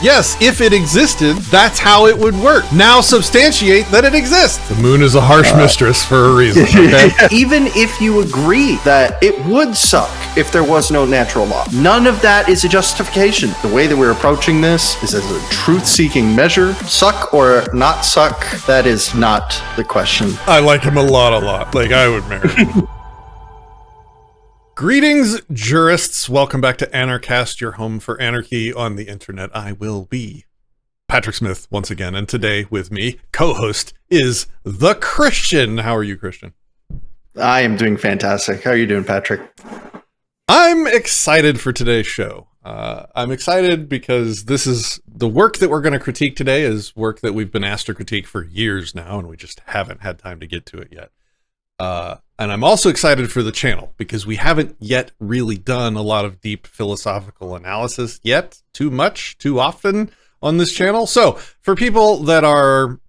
Yes, if it existed, that's how it would work. Now substantiate that it exists. The moon is a harsh mistress for a reason, okay? Even if you agree that it would suck if there was no natural law, none of that is a justification. The way that we're approaching this is as a truth-seeking measure. Suck or not suck, that is not the question. I like him a lot. Like, I would marry him. Greetings, jurists. Welcome back to Anarchast, your home for anarchy on the internet. I will be Patrick Smith once again, and today with me, co-host, is the Christian. How are you, Christian? I am doing fantastic. How are you doing, Patrick? I'm excited for today's show. I'm excited because this is the work that we're going to critique today is work that we've been asked to critique for years now, and we just haven't had time to get to it yet. And I'm also excited for the channel because we haven't yet really done a lot of deep philosophical analysis yet, too often on this channel. So for people that are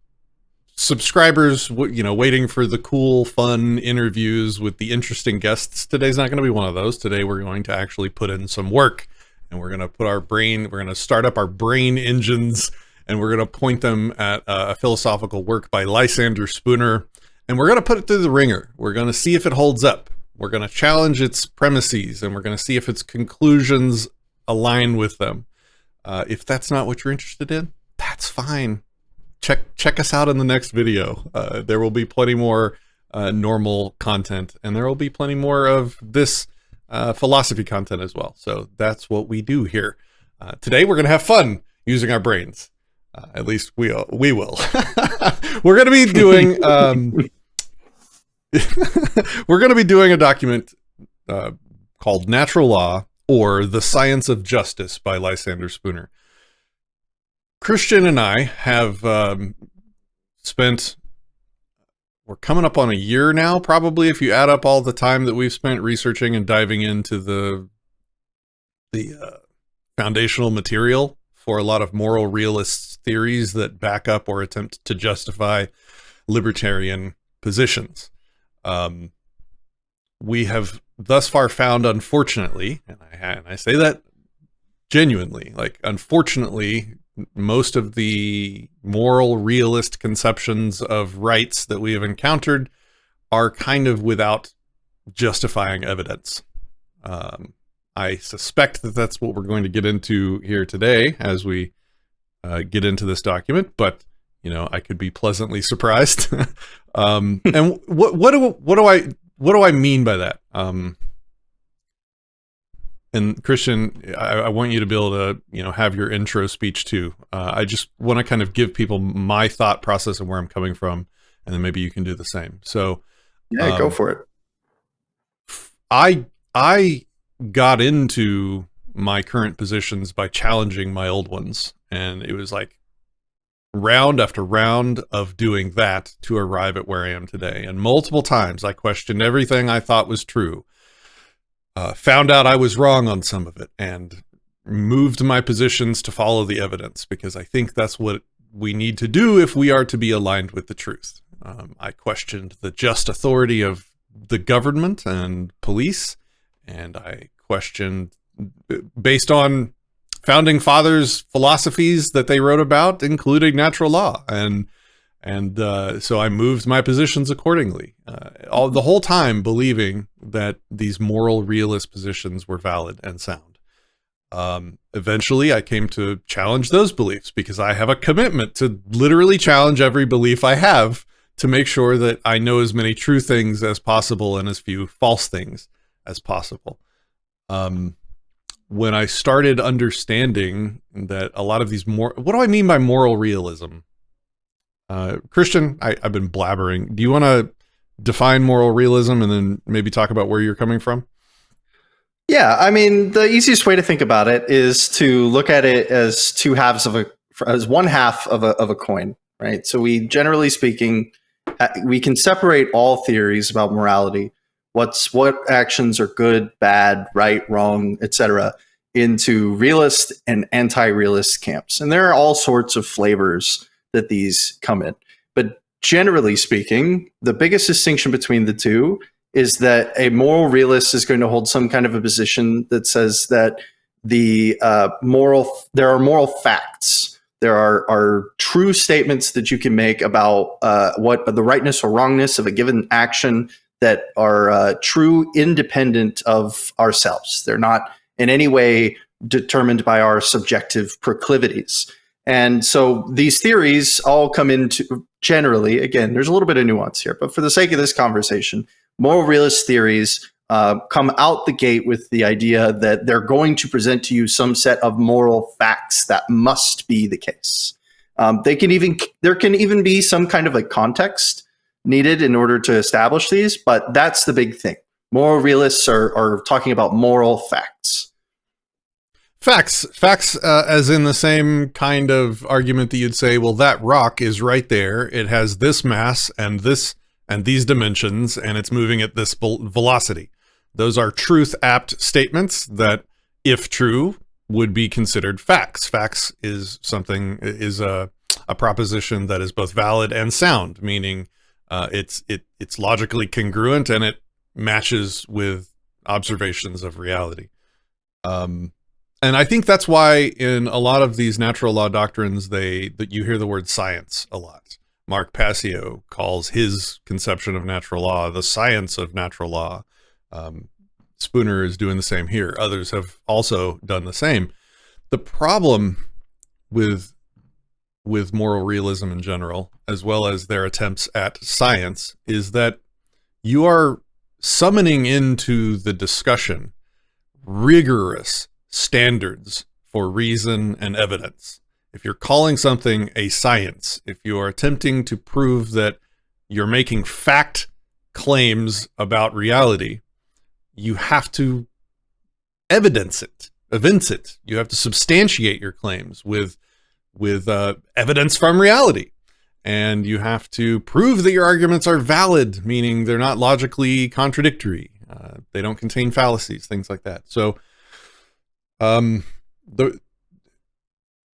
subscribers, waiting for the cool, fun interviews with the interesting guests, today's not going to be one of those. Today we're going to actually put in some work, and we're going to we're going to start up our brain engines, and we're going to point them at a philosophical work by Lysander Spooner. And we're going to put it through the ringer. We're going to see if it holds up. We're going to challenge its premises, and we're going to see if its conclusions align with them. If that's not what you're interested in, that's fine. Check us out in the next video. There will be plenty more normal content, and there will be plenty more of this philosophy content as well. So that's what we do here. Today we're going to have fun using our brains. At least we will. We're going to be doing... we're going to be doing a document called Natural Law, or The Science of Justice by Lysander Spooner. Christian and I have we're coming up on a year now, probably, if you add up all the time that we've spent researching and diving into the foundational material for a lot of moral realist theories that back up or attempt to justify libertarian positions. We have thus far found, unfortunately, and I say that genuinely, like, unfortunately, most of the moral realist conceptions of rights that we have encountered are kind of without justifying evidence. I suspect that that's what we're going to get into here today as we get into this document, but I could be pleasantly surprised. And what do I mean by that? And Christian, I want you to be able to, have your intro speech too. I just want to kind of give people my thought process and where I'm coming from, and then maybe you can do the same. So, yeah, go for it. I got into my current positions by challenging my old ones, and it was like round after round of doing that to arrive at where I am today. And multiple times I questioned everything I thought was true, found out I was wrong on some of it, and moved my positions to follow the evidence, because I think that's what we need to do if we are to be aligned with the truth. I questioned the just authority of the government and police, and I questioned, based on founding fathers' philosophies that they wrote about, including natural law, and so I moved my positions accordingly. The whole time believing that these moral realist positions were valid and sound. Eventually, I came to challenge those beliefs, because I have a commitment to literally challenge every belief I have to make sure that I know as many true things as possible and as few false things as possible. When I started understanding that a lot of these what do I mean by moral realism? Christian, I've been blabbering. Do you want to define moral realism and then maybe talk about where you're coming from? Yeah, I mean, the easiest way to think about it is to look at it as as one half of a coin, right? So we, generally speaking, we can separate all theories about morality, what actions are good, bad, right, wrong, etc., into realist and anti-realist camps. And there are all sorts of flavors that these come in. But generally speaking, the biggest distinction between the two is that a moral realist is going to hold some kind of a position that says that there are moral facts. There are true statements that you can make about what the rightness or wrongness of a given action that are true, independent of ourselves. They're not in any way determined by our subjective proclivities. And so these theories all come into, generally, again, there's a little bit of nuance here, but for the sake of this conversation, moral realist theories come out the gate with the idea that they're going to present to you some set of moral facts that must be the case. There can even be some kind of a context needed in order to establish these, but that's the big thing. Moral realists are talking about moral facts. Facts, as in the same kind of argument that you'd say, well, that rock is right there. It has this mass and these dimensions, and it's moving at this velocity. Those are truth-apt statements that, if true, would be considered facts. Facts is a proposition that is both valid and sound, meaning it's logically congruent and it matches with observations of reality. And I think that's why in a lot of these natural law doctrines, that you hear the word science a lot. Mark Passio calls his conception of natural law the science of natural law. Spooner is doing the same here. Others have also done the same. The problem with moral realism in general, as well as their attempts at science, is that you are summoning into the discussion rigorous standards for reason and evidence. If you're calling something a science, if you are attempting to prove that you're making fact claims about reality, you have to evince it. You have to substantiate your claims with evidence from reality. And you have to prove that your arguments are valid, meaning they're not logically contradictory. They don't contain fallacies, things like that. So, and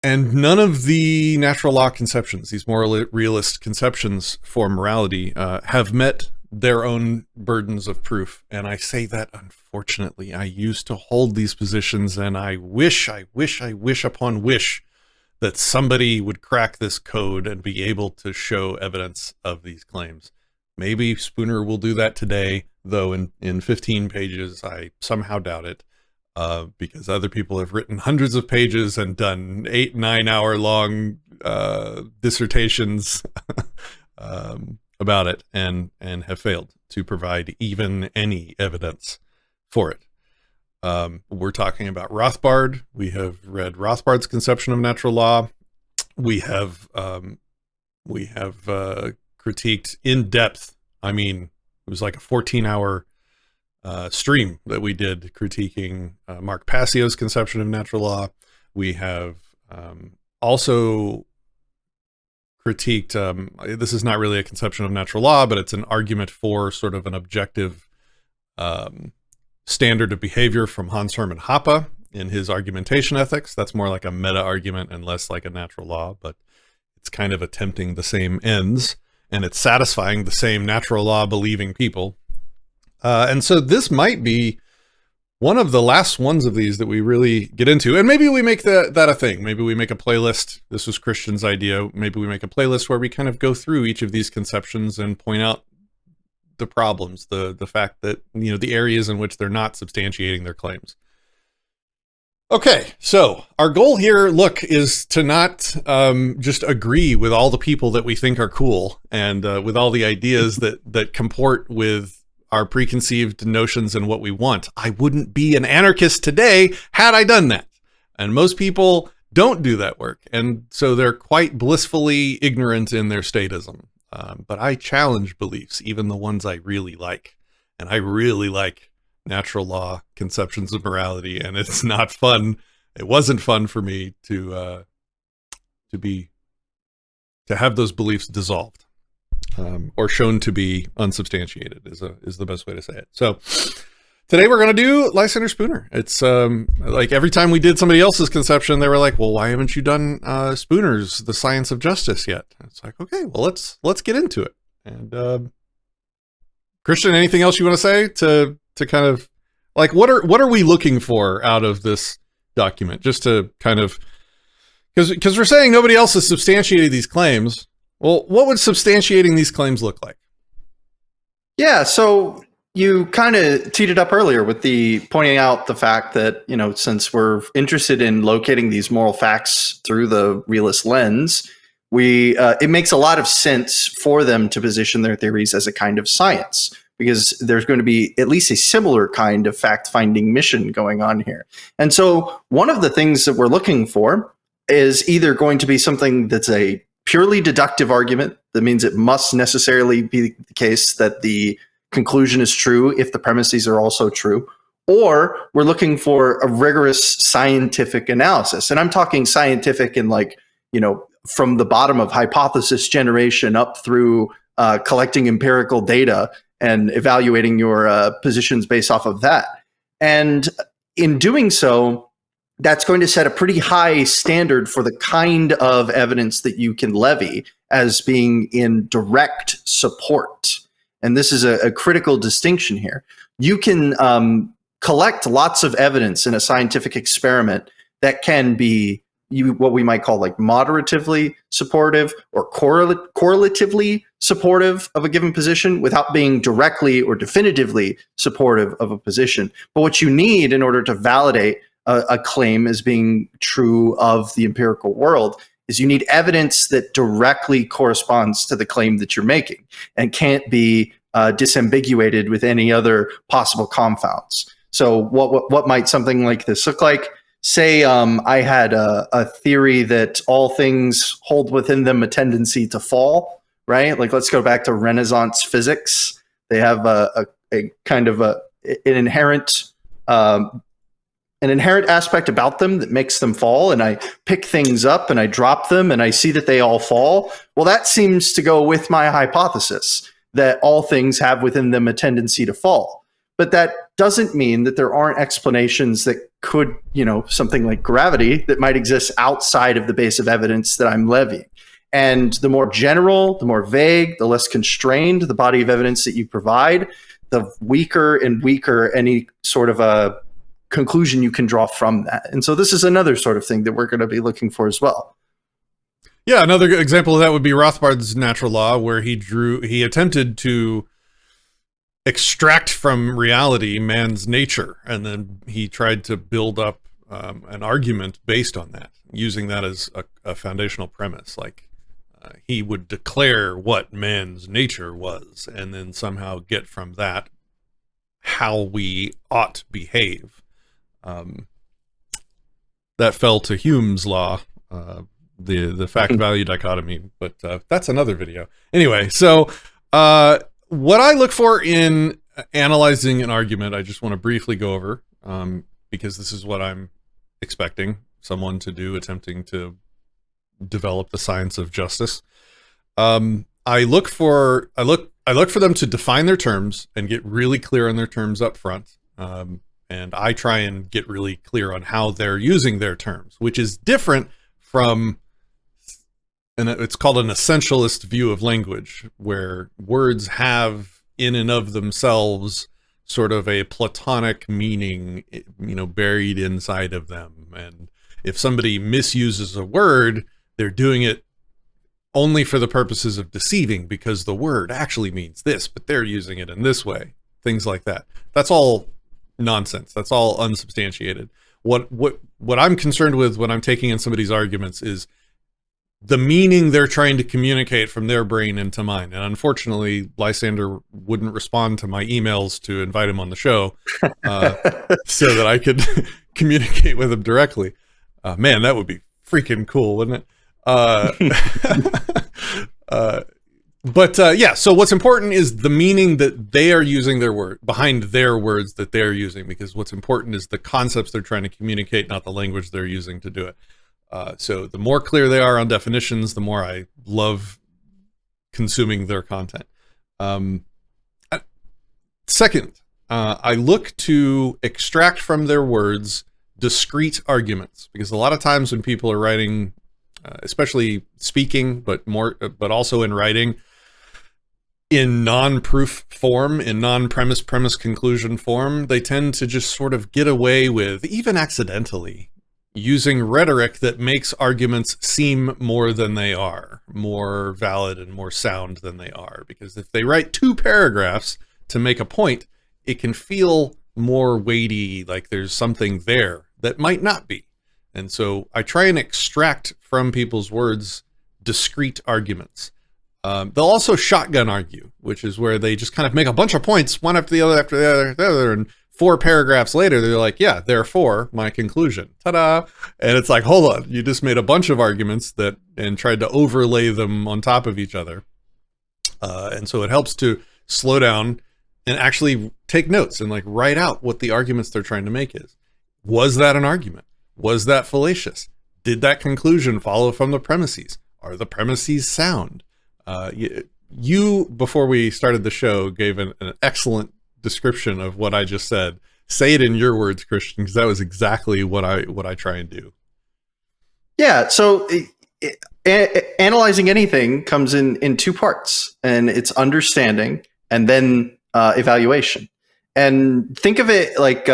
none of the natural law conceptions, these moral realist conceptions for morality, have met their own burdens of proof. And I say that, unfortunately, I used to hold these positions, and I wish upon wish that somebody would crack this code and be able to show evidence of these claims. Maybe Spooner will do that today, though in 15 pages, I somehow doubt it. Because other people have written hundreds of pages and done 8-9 hour long dissertations about it and have failed to provide even any evidence for it. We're talking about Rothbard. We have read Rothbard's conception of natural law. We have critiqued in depth. I mean, it was like a 14-hour stream that we did critiquing Mark Passio's conception of natural law. We have also critiqued, this is not really a conception of natural law, but it's an argument for sort of an objective standard of behavior from Hans Hermann Hoppe in his argumentation ethics. That's more like a meta argument and less like a natural law, but it's kind of attempting the same ends, and it's satisfying the same natural law believing people. And so this might be one of the last ones of these that we really get into. And maybe we make that a thing. Maybe we make a playlist. This was Christian's idea. Maybe we make a playlist where we kind of go through each of these conceptions and point out the problems, the fact that, the areas in which they're not substantiating their claims. Okay, so our goal here, is to not just agree with all the people that we think are cool and with all the ideas that comport with our preconceived notions and what we want. I wouldn't be an anarchist today had I done that. And most people don't do that work. And so they're quite blissfully ignorant in their statism. But I challenge beliefs, even the ones I really like. And I really like natural law conceptions of morality. And it's not fun. It wasn't fun for me to have those beliefs dissolved. Or shown to be unsubstantiated is the best way to say it. So today we're going to do Lysander Spooner. It's like every time we did somebody else's conception, they were like, well, why haven't you done Spooner's The Science of Justice yet? It's like, okay, well, let's get into it. And Christian, anything else you want to say to kind of like, what are we looking for out of this document, just to kind of, because we're saying nobody else has substantiated these claims. Well, what would substantiating these claims look like? Yeah, so you kind of teed it up earlier with the pointing out the fact that, you know, since we're interested in locating these moral facts through the realist lens, it makes a lot of sense for them to position their theories as a kind of science, because there's going to be at least a similar kind of fact-finding mission going on here. And so one of the things that we're looking for is either going to be something that's a purely deductive argument. That means it must necessarily be the case that the conclusion is true if the premises are also true, or we're looking for a rigorous scientific analysis. And I'm talking scientific in, like, you know, from the bottom of hypothesis generation up through collecting empirical data and evaluating your positions based off of that. And in doing so, that's going to set a pretty high standard for the kind of evidence that you can levy as being in direct support. And this is a critical distinction here. You can collect lots of evidence in a scientific experiment that can be what we might call like moderatively supportive or correlatively supportive of a given position without being directly or definitively supportive of a position. But what you need in order to validate a claim as being true of the empirical world is you need evidence that directly corresponds to the claim that you're making and can't be disambiguated with any other possible confounds. So what might something like this look like? Say I had a theory that all things hold within them a tendency to fall, right? Like, let's go back to Renaissance physics. They have a kind of an inherent aspect about them that makes them fall, and I pick things up and I drop them and I see that they all fall. Well, that seems to go with my hypothesis that all things have within them a tendency to fall. But that doesn't mean that there aren't explanations that could, you know, something like gravity that might exist outside of the base of evidence that I'm levying. And the more general, the more vague, the less constrained the body of evidence that you provide, the weaker and weaker any sort of a conclusion you can draw from that. And so this is another sort of thing that we're going to be looking for as well. Yeah, another good example of that would be Rothbard's natural law, where he attempted to extract from reality man's nature, and then he tried to build up an argument based on that, using that as a foundational premise. Like, he would declare what man's nature was, and then somehow get from that how we ought to behave. That fell to Hume's law, the fact-value dichotomy, but that's another video. Anyway, so what I look for in analyzing an argument, I just want to briefly go over, because this is what I'm expecting someone to do, attempting to develop the science of justice. I look for them to define their terms and get really clear on their terms up front. And I try and get really clear on how they're using their terms, which is different from, and it's called an essentialist view of language, where words have in and of themselves sort of a platonic meaning, you know, buried inside of them. And if somebody misuses a word, they're doing it only for the purposes of deceiving, because the word actually means this, but they're using it in this way. Things like that. That's all nonsense. That's all unsubstantiated. What I'm concerned with when I'm taking in somebody's arguments is the meaning they're trying to communicate from their brain into mine. And unfortunately, Lysander wouldn't respond to my emails to invite him on the show so that I could communicate with him directly. Man, that would be freaking cool, wouldn't it? But yeah, so what's important is the meaning that they are using their word behind their words that they're using, because what's important is the concepts they're trying to communicate, not the language they're using to do it. So the more clear they are on definitions, the more I love consuming their content. Second, I look to extract from their words discrete arguments, because a lot of times when people are writing, especially speaking, but also in writing, in non-proof form, in non-premise conclusion form, they tend to just sort of get away with, even accidentally, using rhetoric that makes arguments seem more than they are, more valid and more sound than they are. Because if they write 2 paragraphs to make a point, it can feel more weighty, like there's something there that might not be. And so I try and extract from people's words discrete arguments. They'll also shotgun argue, which is where they just kind of make a bunch of points, one after the other, after the other, and 4 paragraphs later, they're like, yeah, therefore, my conclusion. Ta-da! And it's like, hold on, you just made a bunch of arguments and tried to overlay them on top of each other. And so it helps to slow down and actually take notes and like write out what the arguments they're trying to make is. Was that an argument? Was that fallacious? Did that conclusion follow from the premises? Are the premises sound? You, before we started the show, gave an excellent description of what I just said. Say it in your words, Christian, because that was exactly what I try and do. Yeah. So analyzing anything comes in 2 parts, and it's understanding and then evaluation. And think of it like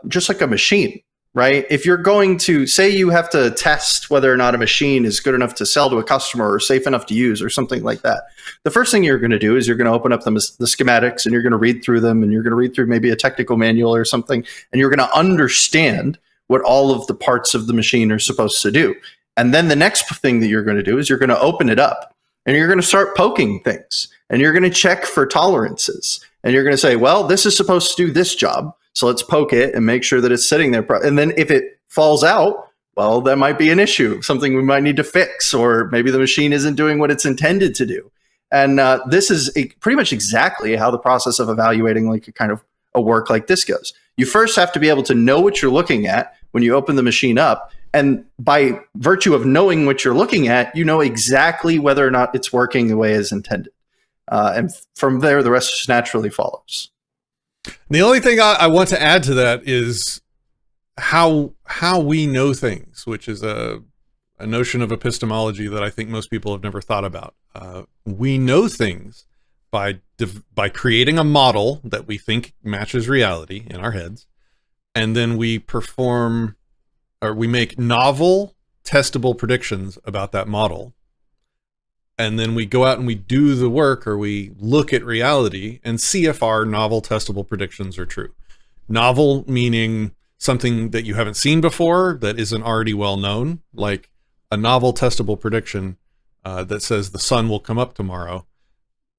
just like a machine, right? If you're going to say you have to test whether or not a machine is good enough to sell to a customer or safe enough to use or something like that, the first thing you're going to do is you're going to open up the schematics, and you're going to read through them, and you're going to read through maybe a technical manual or something, and you're going to understand what all of the parts of the machine are supposed to do. And then the next thing that you're going to do is you're going to open it up, and you're going to start poking things, and you're going to check for tolerances, and you're going to say, well, this is supposed to do this job, so let's poke it and make sure that it's sitting there. And then if it falls out, well, that might be an issue, something we might need to fix, or maybe the machine isn't doing what it's intended to do. And this is pretty much exactly how the process of evaluating like a kind of a work like this goes. You first have to be able to know what you're looking at when you open the machine up. And by virtue of knowing what you're looking at, you know exactly whether or not it's working the way it's intended. And from there, the rest just naturally follows. The only thing I want to add to that is how we know things, which is a notion of epistemology that I think most people have never thought about. We know things by creating a model that we think matches reality in our heads, and then we perform, or we make novel, testable predictions about that model. And then we go out and we do the work, or we look at reality and see if our novel, testable predictions are true. Novel meaning something that you haven't seen before, that isn't already well known, like a novel, testable prediction that says the sun will come up tomorrow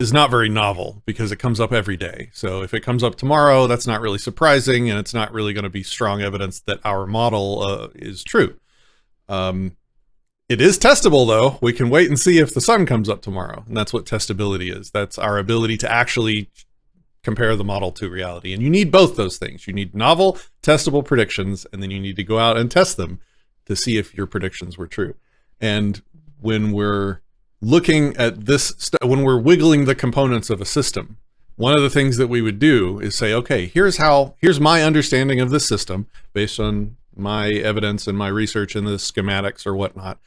is not very novel because it comes up every day. So if it comes up tomorrow, that's not really surprising, and it's not really going to be strong evidence that our model is true. It is testable, though. We can wait and see if the sun comes up tomorrow. And that's what testability is. That's our ability to actually compare the model to reality. And you need both those things. You need novel, testable predictions, and then you need to go out and test them to see if your predictions were true. And when we're looking at this, when we're wiggling the components of a system, one of the things that we would do is say, okay, here's my understanding of this system based on my evidence and my research in the schematics or whatnot.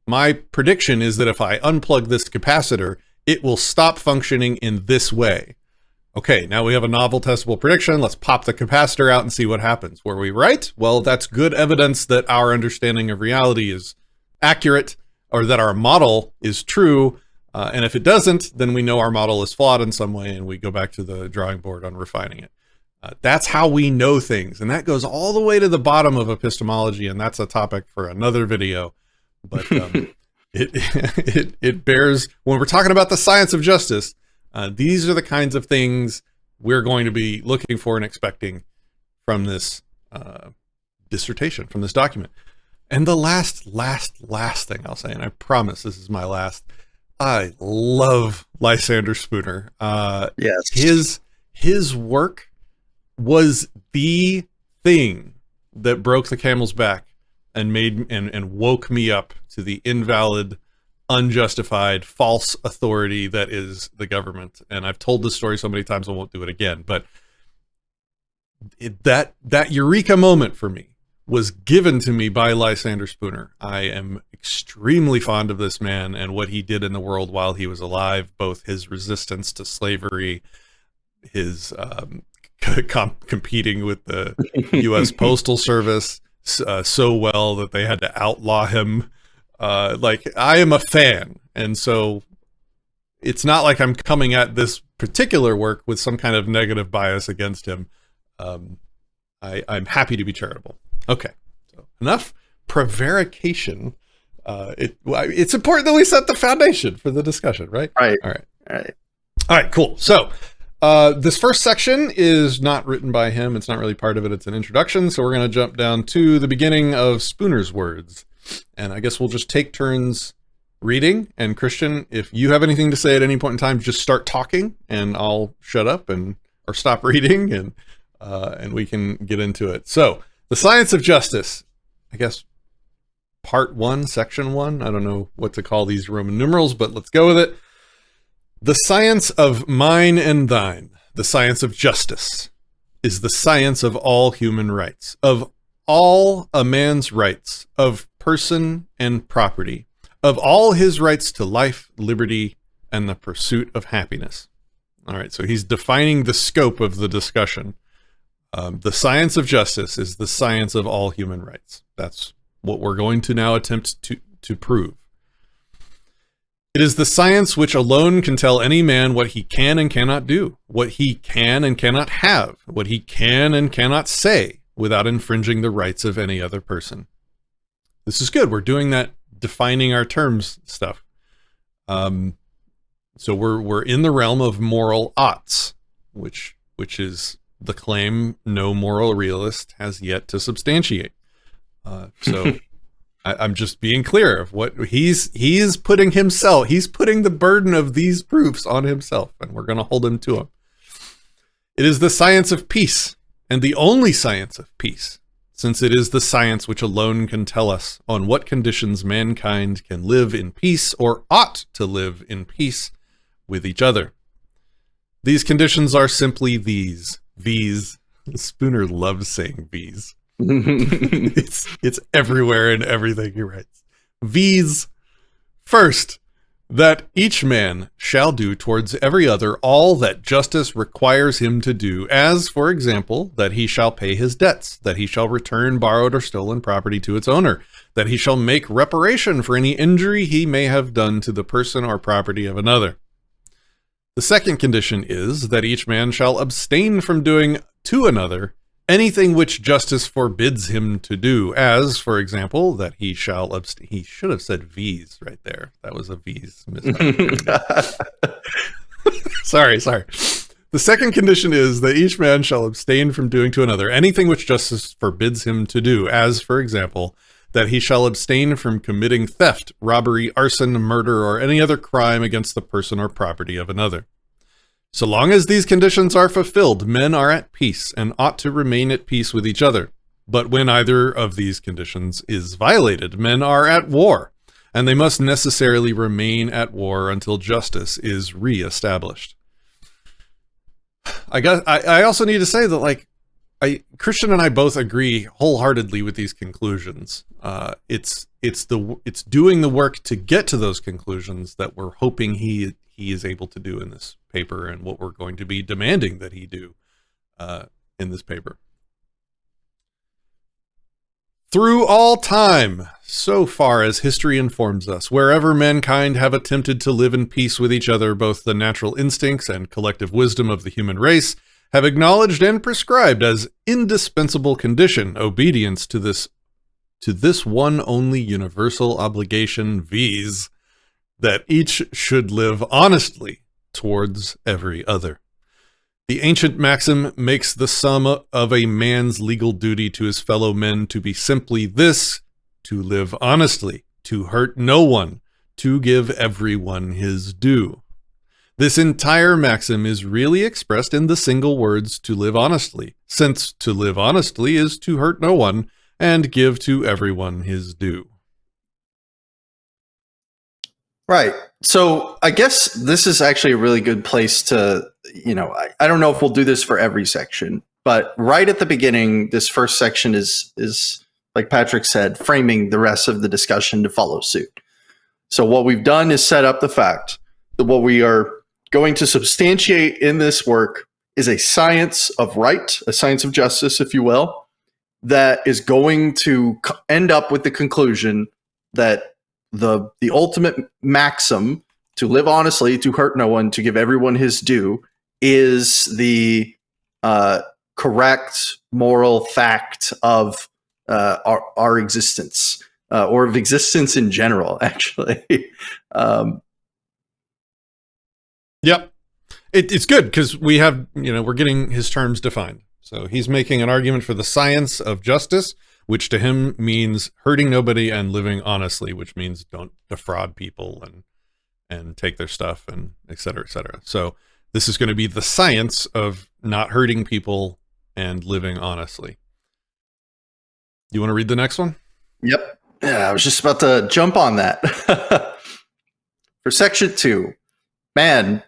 My prediction is that if I unplug this capacitor, it will stop functioning in this way. Okay, now we have a novel testable prediction. Let's pop the capacitor out and see what happens. Were we right? Well, that's good evidence that our understanding of reality is accurate, or that our model is true. And if it doesn't, then we know our model is flawed in some way, and we go back to the drawing board on refining it. That's how we know things. And that goes all the way to the bottom of epistemology, and that's a topic for another video. But it bears, when we're talking about the science of justice, these are the kinds of things we're going to be looking for and expecting from this dissertation, from this document. And the last thing I'll say, and I promise this is my last, I love Lysander Spooner. Yes. His work was the thing that broke the camel's back and made and woke me up to the invalid, unjustified, false authority that is the government. And I've told this story so many times I won't do it again. But that eureka moment for me was given to me by Lysander Spooner. I am extremely fond of this man and what he did in the world while he was alive, both his resistance to slavery, his competing with the U.S. Postal Service, so well that they had to outlaw him. Like, I am a fan, and so it's not like I'm coming at this particular work with some kind of negative bias against him. I'm happy to be charitable. Okay, so enough prevarication. It's important that we set the foundation for the discussion, right? Right. All right, cool. So this first section is not written by him. It's not really part of it. It's an introduction. So we're going to jump down to the beginning of Spooner's words. And I guess we'll just take turns reading. And Christian, if you have anything to say at any point in time, just start talking and I'll shut up or stop reading and we can get into it. So the science of justice, I guess, part 1, section 1. I don't know what to call these Roman numerals, but let's go with it. The science of mine and thine, the science of justice, is the science of all human rights, of all a man's rights, of person and property, of all his rights to life, liberty, and the pursuit of happiness. All right, so he's defining the scope of the discussion. The science of justice is the science of all human rights. That's what we're going to now attempt to prove. It is the science which alone can tell any man what he can and cannot do, what he can and cannot have, what he can and cannot say without infringing the rights of any other person. This is good. We're doing that defining our terms stuff. So we're in the realm of moral oughts, which is the claim no moral realist has yet to substantiate. So I'm just being clear of what he's putting himself. He's putting the burden of these proofs on himself, and we're going to hold him to him. It is the science of peace, and the only science of peace, since it is the science which alone can tell us on what conditions mankind can live in peace or ought to live in peace with each other. These conditions are simply these. Spooner loves saying these. It's everywhere in everything he writes. V's. First, that each man shall do towards every other all that justice requires him to do, as, for example, that he shall pay his debts, that he shall return borrowed or stolen property to its owner, that he shall make reparation for any injury he may have done to the person or property of another. The second condition is that each man shall abstain from doing to another anything which justice forbids him to do, as, for example, that he shall abstain. He should have said V's right there. That was a V's mistake. Sorry. The second condition is that each man shall abstain from doing to another anything which justice forbids him to do, as, for example, that he shall abstain from committing theft, robbery, arson, murder, or any other crime against the person or property of another. So long as these conditions are fulfilled, men are at peace and ought to remain at peace with each other. But when either of these conditions is violated, men are at war, and they must necessarily remain at war until justice is re-established. I also need to say that, Christian and I both agree wholeheartedly with these conclusions. It's doing the work to get to those conclusions that we're hoping he is able to do in this paper, and what we're going to be demanding that he do in this paper. Through all time, so far as history informs us, wherever mankind have attempted to live in peace with each other, both the natural instincts and collective wisdom of the human race have acknowledged and prescribed as indispensable condition obedience to this one only universal obligation, viz., that each should live honestly towards every other. The ancient maxim makes the sum of a man's legal duty to his fellow men to be simply this: to live honestly, to hurt no one, to give everyone his due. This entire maxim is really expressed in the single words to live honestly, since to live honestly is to hurt no one and give to everyone his due. Right. So I guess this is actually a really good place to, I don't know if we'll do this for every section, but right at the beginning, this first section is like Patrick said, framing the rest of the discussion to follow suit. So what we've done is set up the fact that what we are going to substantiate in this work is a science of right, a science of justice, if you will, that is going to end up with the conclusion that the ultimate maxim to live honestly, to hurt no one, to give everyone his due is the correct moral fact of our existence, or of existence in general, actually. Yep. It's good because we have, we're getting his terms defined. So he's making an argument for the science of justice, which to him means hurting nobody and living honestly, which means don't defraud people and take their stuff and et cetera, et cetera. So this is going to be the science of not hurting people and living honestly. You want to read the next one? Yep. Yeah, I was just about to jump on that. For section 2, man,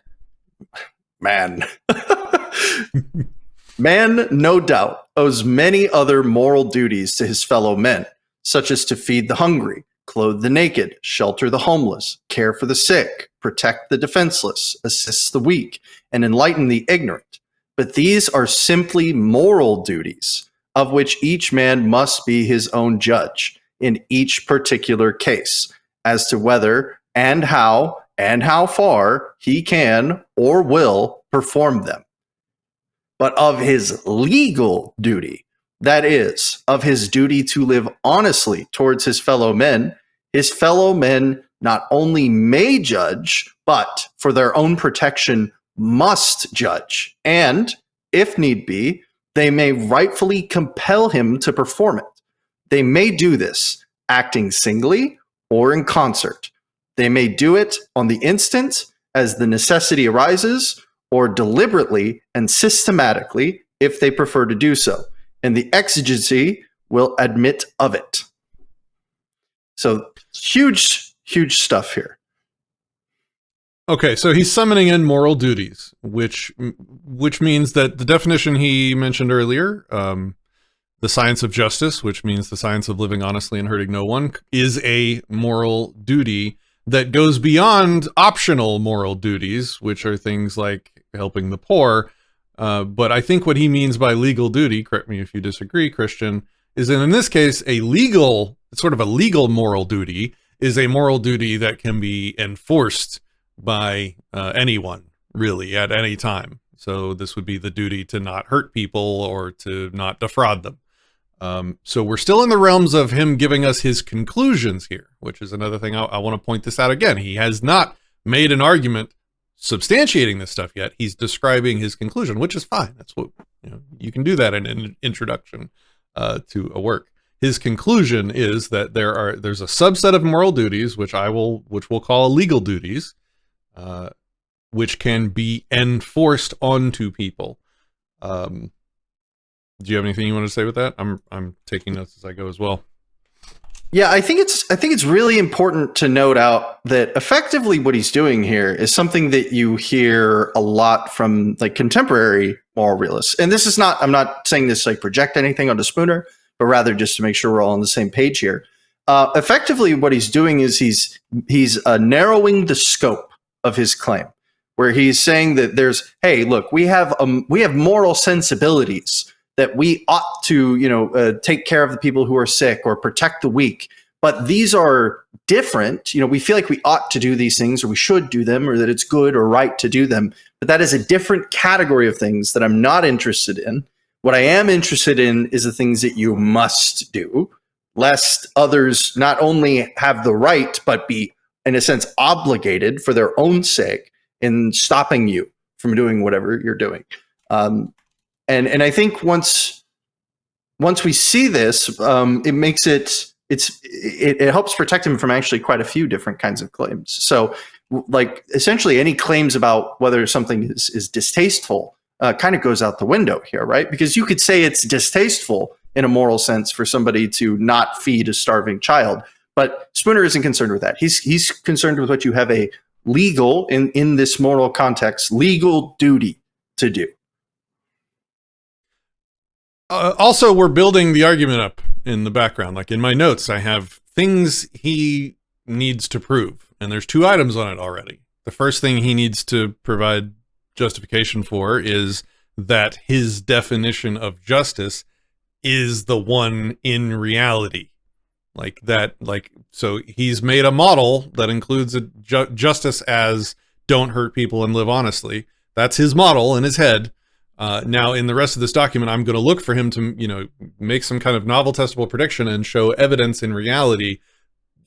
no doubt, owes many other moral duties to his fellow men, such as to feed the hungry, clothe the naked, shelter the homeless, care for the sick, protect the defenseless, assist the weak, and enlighten the ignorant. But these are simply moral duties, of which each man must be his own judge in each particular case, as to whether and how far he can or will perform them. But of his legal duty, that is, of his duty to live honestly towards his fellow men not only may judge, but for their own protection must judge, and, if need be, they may rightfully compel him to perform it. They may do this acting singly or in concert. They may do it on the instant as the necessity arises, or deliberately and systematically if they prefer to do so, and the exigency will admit of it. So huge stuff here. Okay, so he's summoning in moral duties, which means that the definition he mentioned earlier, the science of justice, which means the science of living honestly and hurting no one, is a moral duty that goes beyond optional moral duties, which are things like helping the poor. But I think what he means by legal duty, correct me if you disagree, Christian, is that in this case, a legal moral duty is a moral duty that can be enforced by anyone, really, at any time. So this would be the duty to not hurt people or to not defraud them. So we're still in the realms of him giving us his conclusions here, which is another thing I want to point this out again. He has not made an argument substantiating this stuff yet. He's describing his conclusion, which is fine. That's what, you can do that in an introduction to a work. His conclusion is that there's a subset of moral duties, which we'll call legal duties, which can be enforced onto people. Do you have anything you want to say with that? I'm taking notes as I go as well. Yeah, I think it's really important to note out that effectively what he's doing here is something that you hear a lot from like contemporary moral realists. And this is not, I'm not saying this like project anything onto Spooner, but rather just to make sure we're all on the same page here. Effectively what he's doing is he's narrowing the scope of his claim, where he's saying that hey, look, we have moral sensibilities that we ought to, take care of the people who are sick or protect the weak. But these are different. We feel like we ought to do these things, or we should do them, or that it's good or right to do them. But that is a different category of things that I'm not interested in. What I am interested in is the things that you must do, lest others not only have the right, but be, in a sense, obligated for their own sake in stopping you from doing whatever you're doing. And I think once we see this, it makes it helps protect him from actually quite a few different kinds of claims. So, like essentially any claims about whether something is distasteful kind of goes out the window here, right? Because you could say it's distasteful in a moral sense for somebody to not feed a starving child, but Spooner isn't concerned with that. He's concerned with what you have a legal, in this moral context, legal duty to do. Also, we're building the argument up in the background. Like in my notes, I have things he needs to prove, and there's 2 items on it already. The first thing he needs to provide justification for is that his definition of justice is the one in reality. Like that, so he's made a model that includes a justice as don't hurt people and live honestly. That's his model in his head. Now, in the rest of this document, I'm going to look for him to, make some kind of novel testable prediction and show evidence in reality.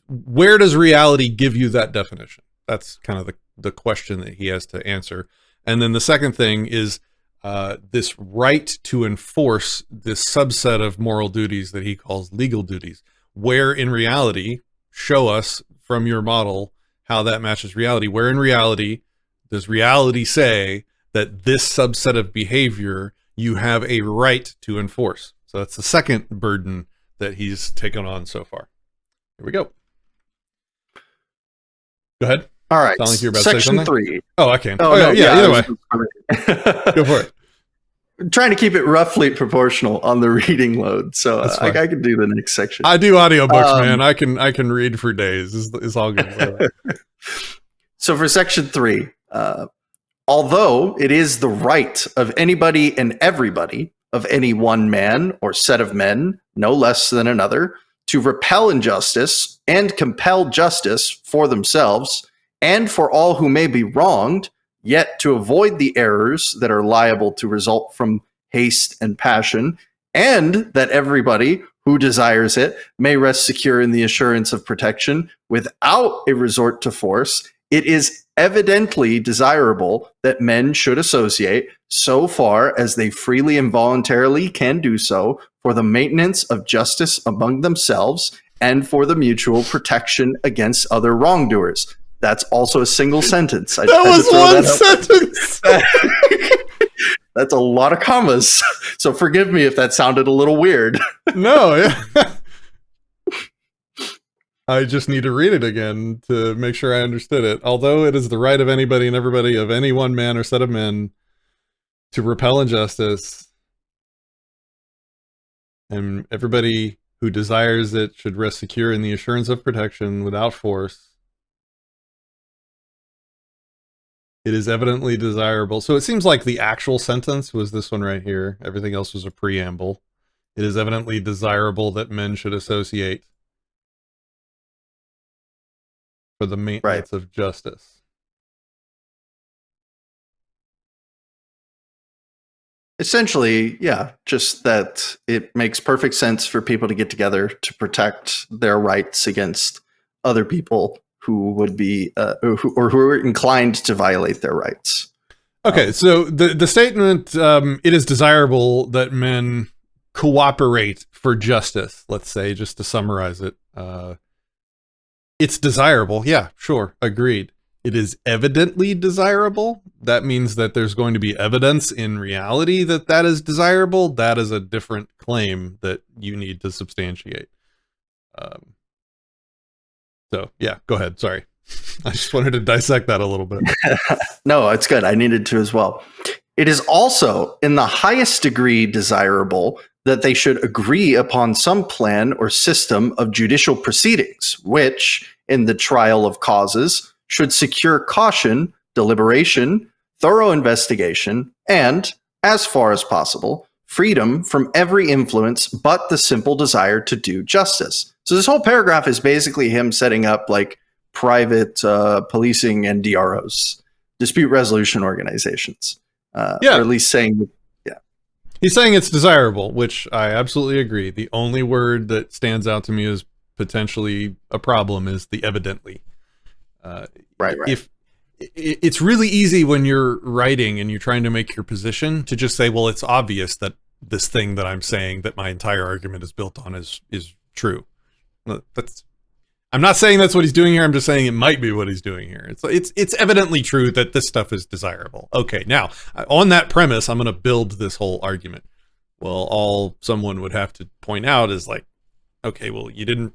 Where does reality give you that definition? That's kind of the question that he has to answer. And then the second thing is this right to enforce this subset of moral duties that he calls legal duties. Where in reality, show us from your model how that matches reality. Where in reality does reality say that this subset of behavior you have a right to enforce? So that's the second burden that he's taken on so far. Here we go. Go ahead. All right. Sound like you're about Section to say 3. Oh, I can. Oh, no, yeah, either way. Go for it. I'm trying to keep it roughly proportional on the reading load, so I can do the next section. I do audiobooks, man. I can read for days. It's all good. So for Section 3, although it is the right of anybody and everybody, of any one man or set of men, no less than another, to repel injustice and compel justice for themselves and for all who may be wronged, yet to avoid the errors that are liable to result from haste and passion, and that everybody who desires it may rest secure in the assurance of protection without a resort to force, it is evidently desirable that men should associate so far as they freely and voluntarily can do so for the maintenance of justice among themselves and for the mutual protection against other wrongdoers. That's also a single sentence. That was one sentence. That's a lot of commas. So forgive me if that sounded a little weird. No, yeah. I just need to read it again to make sure I understood it. Although it is the right of anybody and everybody, of any one man or set of men, to repel injustice, and everybody who desires it should rest secure in the assurance of protection without force. It is evidently desirable. So it seems like the actual sentence was this one right here. Everything else was a preamble. It is evidently desirable that men should associate for the maintenance of justice. Essentially, yeah, just that it makes perfect sense for people to get together to protect their rights against other people who would be who are inclined to violate their rights. Okay, so the statement, it is desirable that men cooperate for justice, let's say, just to summarize it. It's desirable. Yeah, sure. Agreed. It is evidently desirable. That means that there's going to be evidence in reality that that is desirable. That is a different claim that you need to substantiate. So, yeah, go ahead. Sorry. I just wanted to dissect that a little bit. No, it's good. I needed to as well. It is also in the highest degree desirable that they should agree upon some plan or system of judicial proceedings, which, in the trial of causes, should secure caution, deliberation, thorough investigation, and, as far as possible, freedom from every influence but the simple desire to do justice. So this whole paragraph is basically him setting up like private policing and DROs, dispute resolution organizations. Or at least saying, yeah. He's saying it's desirable, which I absolutely agree. The only word that stands out to me as potentially a problem is the evidently. Right. If it's really easy when you're writing and you're trying to make your position to just say, well, it's obvious that this thing that I'm saying that my entire argument is built on is true. I'm not saying that's what he's doing here. I'm just saying it might be what he's doing here. It's evidently true that this stuff is desirable. Okay, now on that premise, I'm going to build this whole argument. Well, all someone would have to point out is like, okay, well, you didn't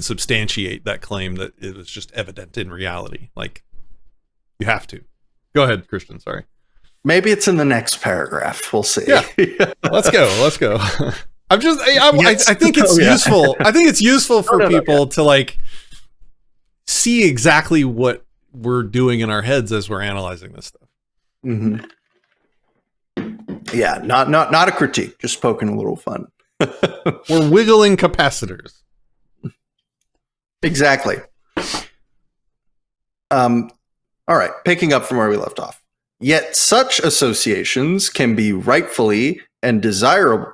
substantiate that claim that it was just evident in reality. Like, you have to. Go ahead, Christian. Sorry. Maybe it's in the next paragraph. We'll see. Yeah. Let's go. I think it's useful. I think it's useful for people to like see exactly what we're doing in our heads as we're analyzing this stuff. Mm-hmm. Yeah, not a critique, just poking a little fun. We're wiggling capacitors. Exactly. All right, picking up from where we left off. Yet such associations can be rightful and desirable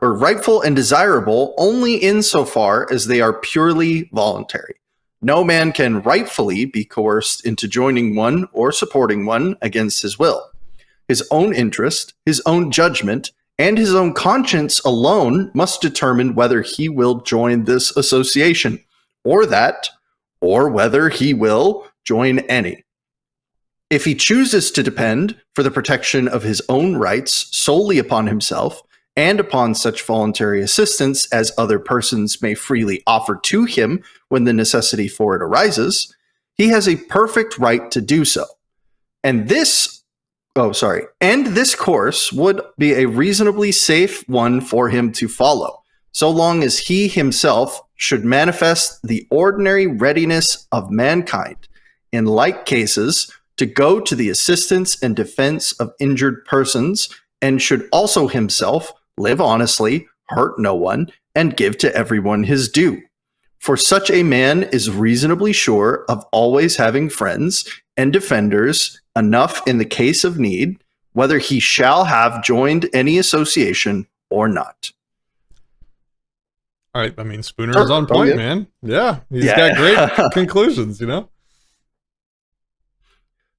only insofar as they are purely voluntary. No man can rightfully be coerced into joining one or supporting one against his will. His own interest, his own judgment, and his own conscience alone must determine whether he will join this association or that, or whether he will join any. If he chooses to depend for the protection of his own rights solely upon himself and upon such voluntary assistance as other persons may freely offer to him when the necessity for it arises, he has a perfect right to do so. And this course would be a reasonably safe one for him to follow, so long as he himself should manifest the ordinary readiness of mankind, in like cases, to go to the assistance and defense of injured persons, and should also himself live honestly, hurt no one, and give to everyone his due. For such a man is reasonably sure of always having friends and defenders enough in the case of need, whether he shall have joined any association or not. All right, I mean, Spooner is on point, man. Yeah, he's got great conclusions, you know?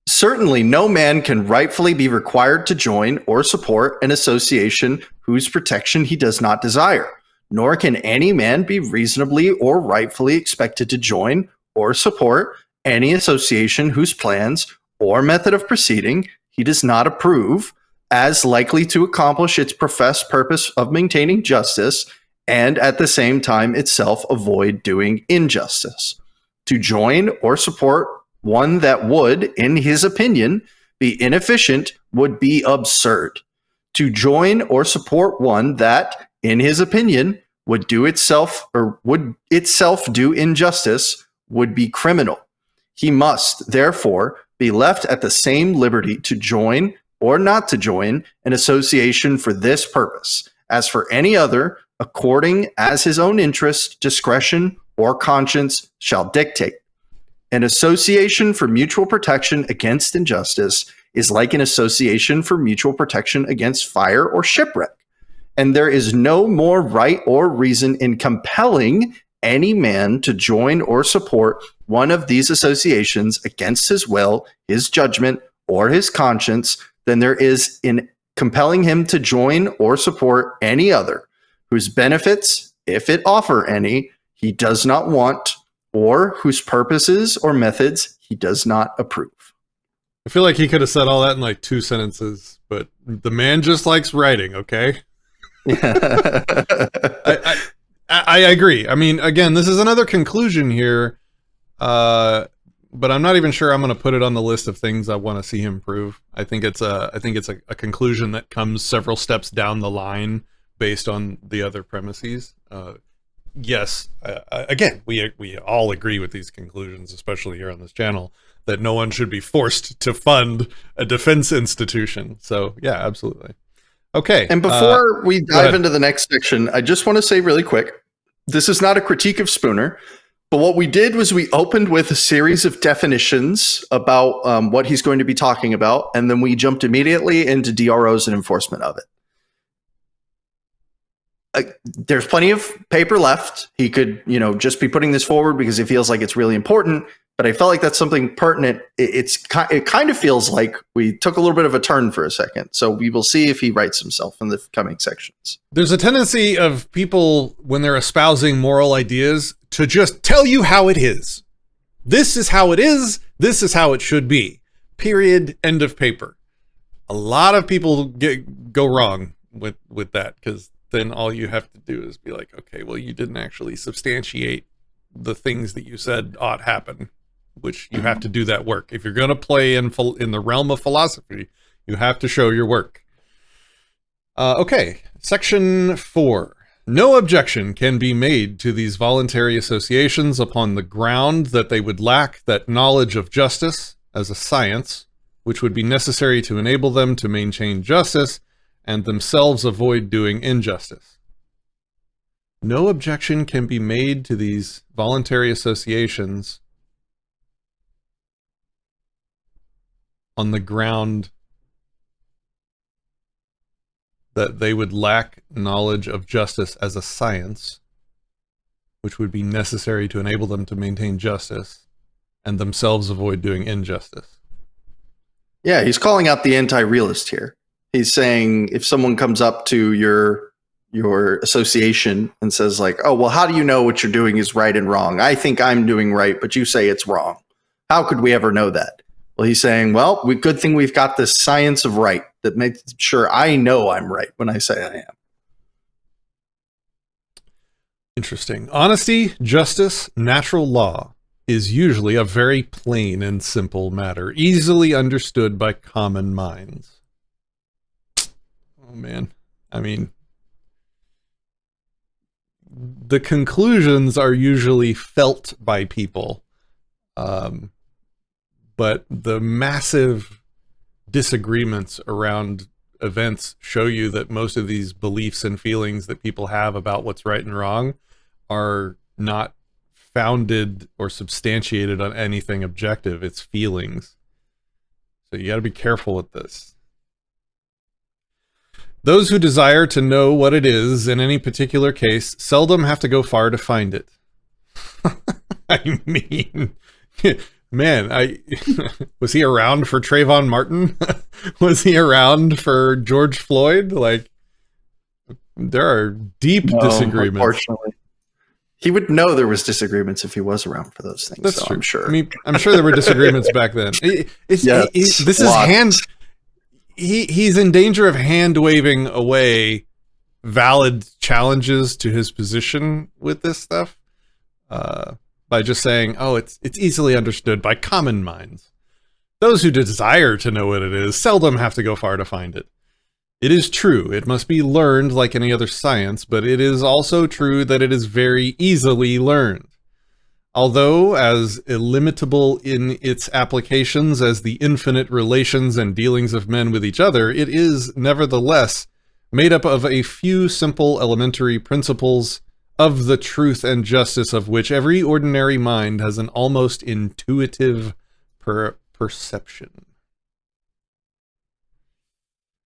Certainly, no man can rightfully be required to join or support an association whose protection he does not desire, nor can any man be reasonably or rightfully expected to join or support any association whose plans or method of proceeding he does not approve, as likely to accomplish its professed purpose of maintaining justice and at the same time itself avoid doing injustice. To join or support one that would, in his opinion, be inefficient would be absurd. To join or support one that, in his opinion, would itself do injustice would be criminal. He must, therefore, be left at the same liberty to join or not to join an association for this purpose, as for any other, according as his own interest, discretion, or conscience shall dictate. An association for mutual protection against injustice is like an association for mutual protection against fire or shipwreck, and there is no more right or reason in compelling any man to join or support one of these associations against his will, his judgment, or his conscience than there is in compelling him to join or support any other, whose benefits, if it offer any, he does not want, or whose purposes or methods he does not approve. I feel like he could have said all that in like 2 sentences, but the man just likes writing, okay? I agree. I mean, again, this is another conclusion here, but I'm not even sure I'm going to put it on the list of things I want to see him prove. I think it's a conclusion that comes several steps down the line based on the other premises. Yes, again, we all agree with these conclusions, especially here on this channel, that no one should be forced to fund a defense institution. So, yeah, absolutely. Okay. And before we dive into the next section, I just want to say really quick, this is not a critique of Spooner, but what we did was we opened with a series of definitions about what he's going to be talking about, and then we jumped immediately into DROs and enforcement of it. There's plenty of paper left. He could, just be putting this forward because he feels like it's really important. But I felt like that's something pertinent. It kind of feels like we took a little bit of a turn for a second. So we will see if he writes himself in the coming sections. There's a tendency of people, when they're espousing moral ideas, to just tell you how it is. This is how it is. This is how it should be. Period. End of paper. A lot of people go wrong with that, because then all you have to do is be like, okay, well, you didn't actually substantiate the things that you said ought happen, which you have to do that work. If you're going to play in the realm of philosophy, you have to show your work. Okay, section 4. No objection can be made to these voluntary associations upon the ground that they would lack that knowledge of justice as a science, which would be necessary to enable them to maintain justice, and themselves avoid doing injustice. No objection can be made to these voluntary associations on the ground that they would lack knowledge of justice as a science, which would be necessary to enable them to maintain justice, and themselves avoid doing injustice. Yeah, he's calling out the anti-realist here. He's saying if someone comes up to your association and says like, oh, well, how do you know what you're doing is right and wrong? I think I'm doing right, but you say it's wrong. How could we ever know that? Well, he's saying, well, good thing we've got this science of right that makes sure I know I'm right when I say I am. Interesting. Honesty, justice, natural law is usually a very plain and simple matter, easily understood by common minds. Oh, man. I mean, the conclusions are usually felt by people, but the massive disagreements around events show you that most of these beliefs and feelings that people have about what's right and wrong are not founded or substantiated on anything objective. It's feelings. So you got to be careful with this. Those who desire to know what it is in any particular case seldom have to go far to find it. I mean, man, was he around for Trayvon Martin? Was he around for George Floyd? Like, there are deep disagreements. Unfortunately. He would know there was disagreements if he was around for those things. That's true. I'm sure. I mean, I'm sure there were disagreements back then. This is hand. He's in danger of hand waving away valid challenges to his position with this stuff by just saying, "Oh, it's easily understood by common minds. Those who desire to know what it is seldom have to go far to find it. It is true, it must be learned like any other science, but it is also true that it is very easily learned. Although as illimitable in its applications as the infinite relations and dealings of men with each other, it is nevertheless made up of a few simple elementary principles of the truth and justice of which every ordinary mind has an almost intuitive perception.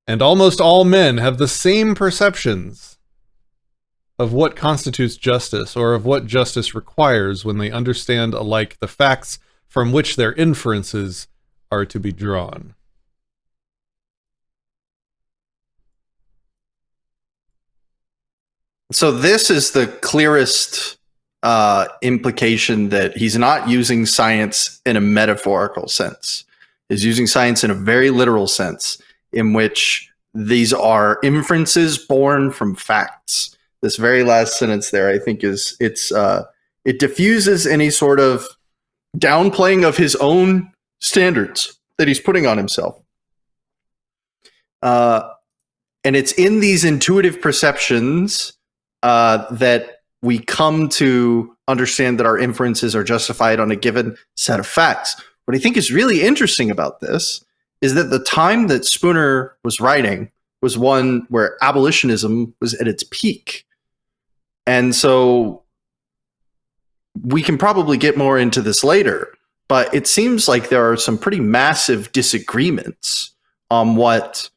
And almost all men have the same perceptions of what constitutes justice, or of what justice requires, when they understand alike the facts from which their inferences are to be drawn." So this is the clearest implication that he's not using science in a metaphorical sense. He's using science in a very literal sense, in which these are inferences born from facts. This very last sentence there, I think, it diffuses any sort of downplaying of his own standards that he's putting on himself. And it's in these intuitive perceptions that we come to understand that our inferences are justified on a given set of facts. What I think is really interesting about this is that the time that Spooner was writing was one where abolitionism was at its peak. And so we can probably get more into this later, but it seems like there are some pretty massive disagreements on what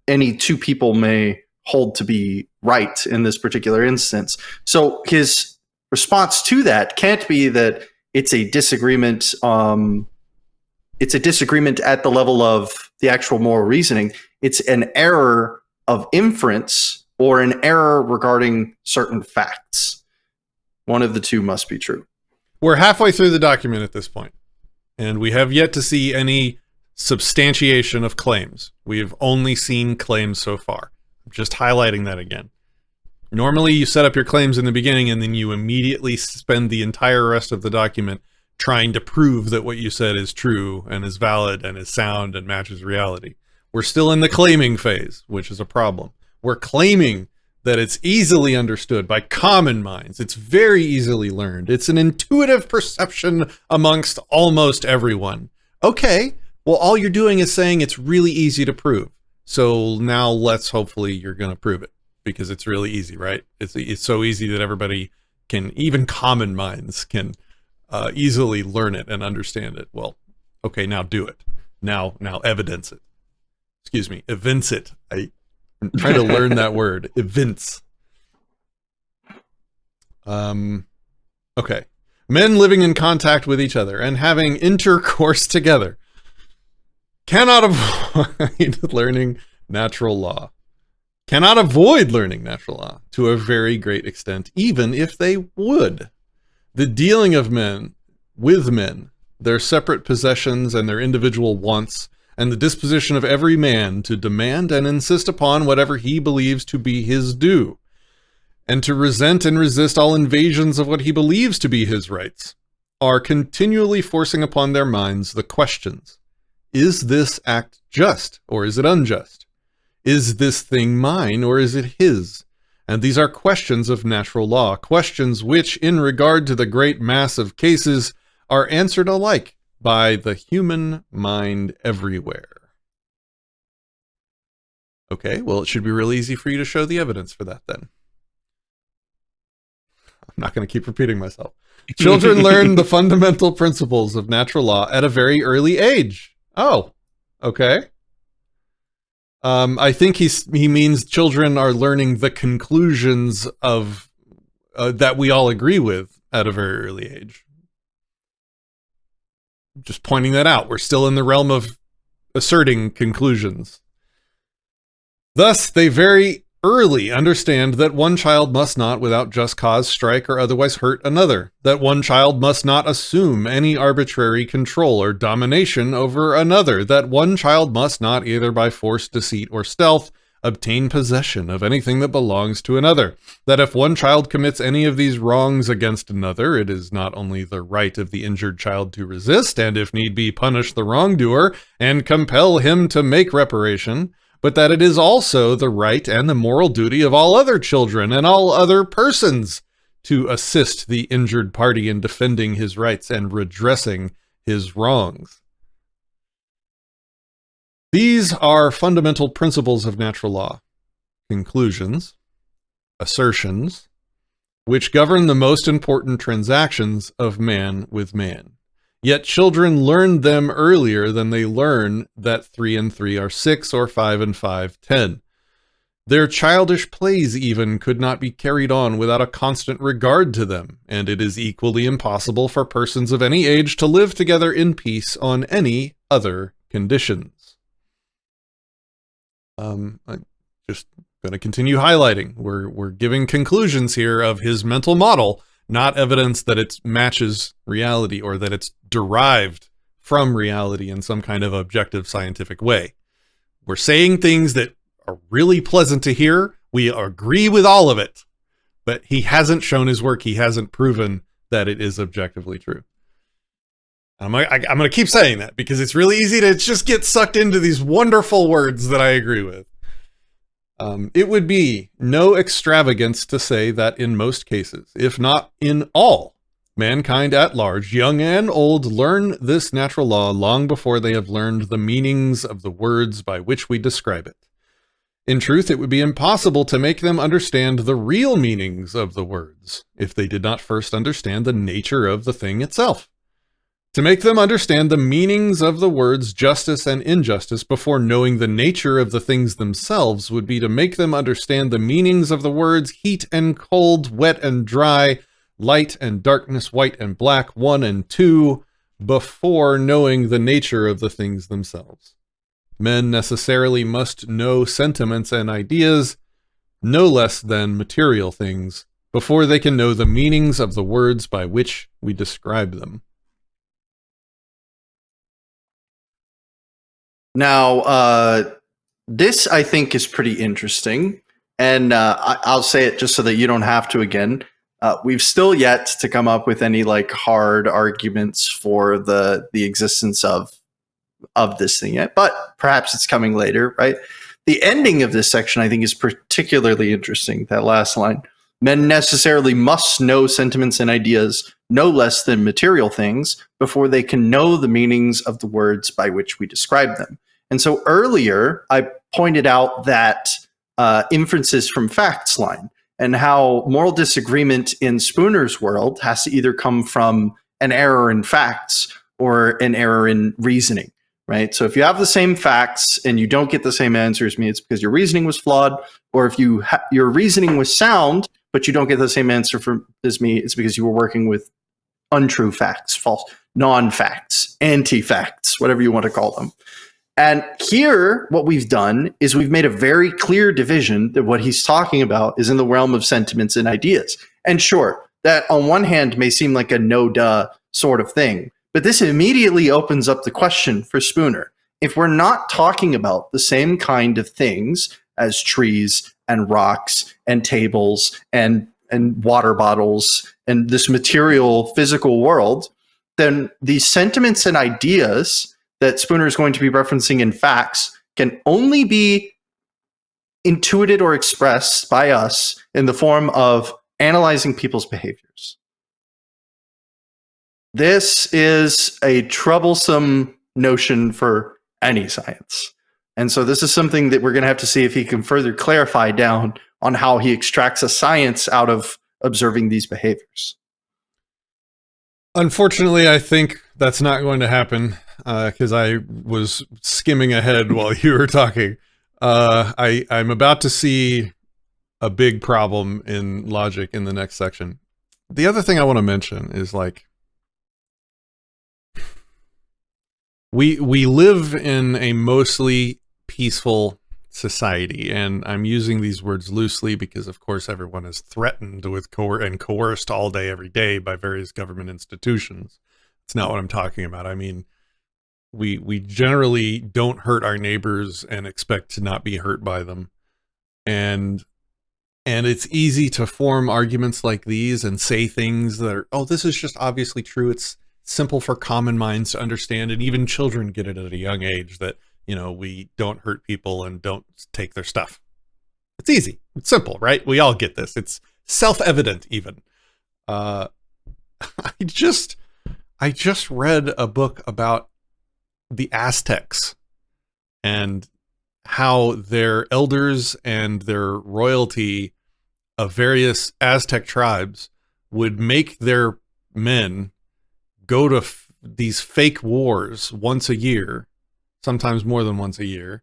any two people may hold to be right in this particular instance. So his response to that can't be that it's a disagreement. It's a disagreement at the level of the actual moral reasoning. It's an error of inference or an error regarding certain facts. One of the two must be true. We're halfway through the document at this point, and we have yet to see any substantiation of claims. We have only seen claims so far. I'm just highlighting that again. Normally, you set up your claims in the beginning, and then you immediately spend the entire rest of the document trying to prove that what you said is true and is valid and is sound and matches reality. We're still in the claiming phase, which is a problem. We're claiming that it's easily understood by common minds. It's very easily learned. It's an intuitive perception amongst almost everyone. Okay, well, all you're doing is saying it's really easy to prove. So now hopefully you're going to prove it, because it's really easy, right? It's so easy that everybody can, even common minds can easily learn it and understand it. Well, okay, now do it. Now evidence it. Excuse me, evince it. I'm trying to learn that word. Evince. Okay. Men living in contact with each other and having intercourse together cannot avoid learning natural law. Cannot avoid learning natural law to a very great extent, even if they would. The dealing of men with men, their separate possessions and their individual wants, and the disposition of every man to demand and insist upon whatever he believes to be his due, and to resent and resist all invasions of what he believes to be his rights, are continually forcing upon their minds the questions: is this act just, or is it unjust? Is this thing mine, or is it his? And these are questions of natural law, questions which, in regard to the great mass of cases, are answered alike by the human mind everywhere. Okay, well, it should be really easy for you to show the evidence for that then. I'm not going to keep repeating myself. Children learn the fundamental principles of natural law at a very early age. Oh, okay. I think he means children are learning the conclusions of that we all agree with at a very early age. Just pointing that out. We're still in the realm of asserting conclusions. Thus, they very early understand that one child must not, without just cause, strike or otherwise hurt another, that one child must not assume any arbitrary control or domination over another, that one child must not, either by force, deceit, or stealth, obtain possession of anything that belongs to another, that if one child commits any of these wrongs against another, it is not only the right of the injured child to resist, and if need be, punish the wrongdoer, and compel him to make reparation, but that it is also the right and the moral duty of all other children and all other persons to assist the injured party in defending his rights and redressing his wrongs. These are fundamental principles of natural law, conclusions, assertions, which govern the most important transactions of man with man. Yet children learn them earlier than they learn that 3 and 3 are 6 or 5 and 5, 10. Their childish plays even could not be carried on without a constant regard to them, and it is equally impossible for persons of any age to live together in peace on any other conditions. I'm just going to continue highlighting. We're giving conclusions here of his mental model, not evidence that it matches reality or that it's derived from reality in some kind of objective scientific way. We're saying things that are really pleasant to hear. We agree with all of it, but he hasn't shown his work. He hasn't proven that it is objectively true. I'm going to keep saying that because it's really easy to just get sucked into these wonderful words that I agree with. It would be no extravagance to say that in most cases, if not in all, mankind at large, young and old, learn this natural law long before they have learned the meanings of the words by which we describe it. In truth, it would be impossible to make them understand the real meanings of the words if they did not first understand the nature of the thing itself. To make them understand the meanings of the words justice and injustice before knowing the nature of the things themselves would be to make them understand the meanings of the words heat and cold, wet and dry, light and darkness, white and black, 1 and 2, before knowing the nature of the things themselves. Men necessarily must know sentiments and ideas, no less than material things, before they can know the meanings of the words by which we describe them. Now, this I think is pretty interesting, and I'll say it just so that you don't have to again. We've still yet to come up with any like hard arguments for the existence of this thing yet, but perhaps it's coming later, right? The ending of this section I think is particularly interesting. That last line: men necessarily must know sentiments and ideas no less than material things before they can know the meanings of the words by which we describe them. And so earlier, I pointed out that inferences from facts line and how moral disagreement in Spooner's world has to either come from an error in facts or an error in reasoning, right? So if you have the same facts and you don't get the same answers, it's because your reasoning was flawed, or if your reasoning was sound, but you don't get the same answer as me, it's because you were working with untrue facts, false, non-facts, anti-facts, whatever you want to call them. And here, what we've done is we've made a very clear division that what he's talking about is in the realm of sentiments and ideas. And sure, that on one hand may seem like a no-duh sort of thing, but this immediately opens up the question for Spooner. If we're not talking about the same kind of things as trees and rocks and tables and water bottles and this material physical world, then these sentiments and ideas that Spooner is going to be referencing in facts can only be intuited or expressed by us in the form of analyzing people's behaviors. This is a troublesome notion for any science. And so this is something that we're going to have to see if he can further clarify down on how he extracts a science out of observing these behaviors. Unfortunately, I think that's not going to happen because I was skimming ahead while you were talking. I'm about to see a big problem in logic in the next section. The other thing I want to mention is like we live in a mostly peaceful society, and I'm using these words loosely because, of course, everyone is threatened with and coerced all day, every day by various government institutions. It's not what I'm talking about. I mean, we generally don't hurt our neighbors and expect to not be hurt by them. And it's easy to form arguments like these and say things that are, oh, this is just obviously true. It's simple for common minds to understand. And even children get it at a young age that, you know, we don't hurt people and don't take their stuff. It's easy. It's simple, right? We all get this. It's self-evident even. I just read a book about the Aztecs and how their elders and their royalty of various Aztec tribes would make their men go to these fake wars once a year, sometimes more than once a year.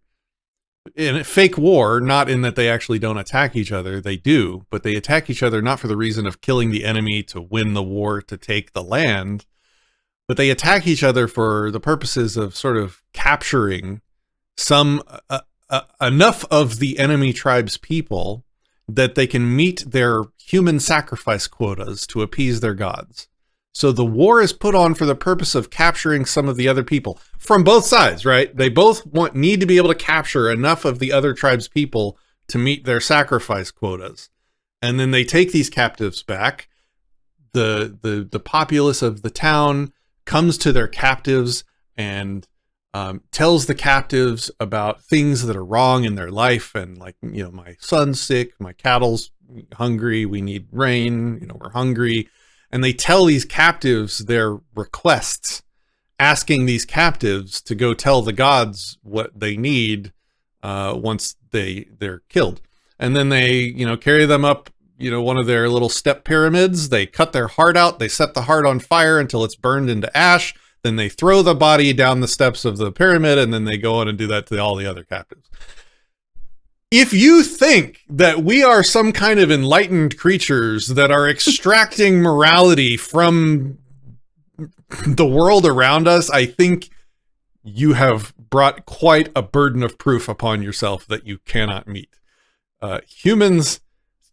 In a fake war, not in that they actually don't attack each other, they do, but they attack each other not for the reason of killing the enemy to win the war to take the land, but they attack each other for the purposes of sort of capturing some enough of the enemy tribe's people that they can meet their human sacrifice quotas to appease their gods. So the war is put on for the purpose of capturing some of the other people from both sides, right? They both need to be able to capture enough of the other tribe's people to meet their sacrifice quotas. And then they take these captives back. The populace of the town comes to their captives and tells the captives about things that are wrong in their life. And like, you know, my son's sick, my cattle's hungry, we need rain, you know, we're hungry. And they tell these captives their requests, asking these captives to go tell the gods what they need once they're killed. And then they, you know, carry them up, you know, one of their little step pyramids. They cut their heart out. They set the heart on fire until it's burned into ash. Then they throw the body down the steps of the pyramid, and then they go on and do that to all the other captives. If you think that we are some kind of enlightened creatures that are extracting morality from the world around us, I think you have brought quite a burden of proof upon yourself that you cannot meet. Humans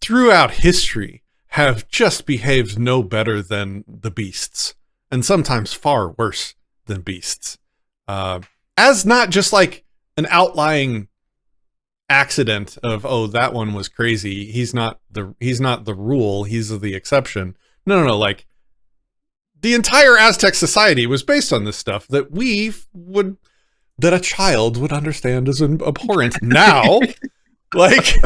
throughout history have just behaved no better than the beasts, and sometimes far worse than beasts. As not just like an outlying accident of, oh, that one was crazy, he's not the rule, he's the exception. No, like the entire Aztec society was based on this stuff that that a child would understand as abhorrent. Now, like,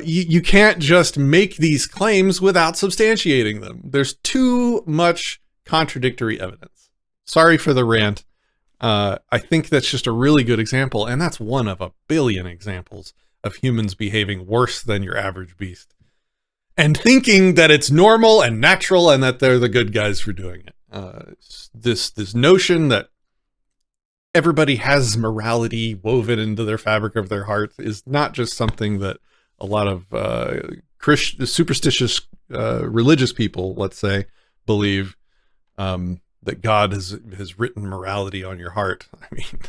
you can't just make these claims without substantiating them. There's too much contradictory evidence. Sorry for the rant. I think that's just a really good example, and that's one of a billion examples of humans behaving worse than your average beast. And thinking that it's normal and natural and that they're the good guys for doing it. This notion that everybody has morality woven into their fabric of their heart is not just something that a lot of superstitious religious people, let's say, believe, that God has written morality on your heart. I mean,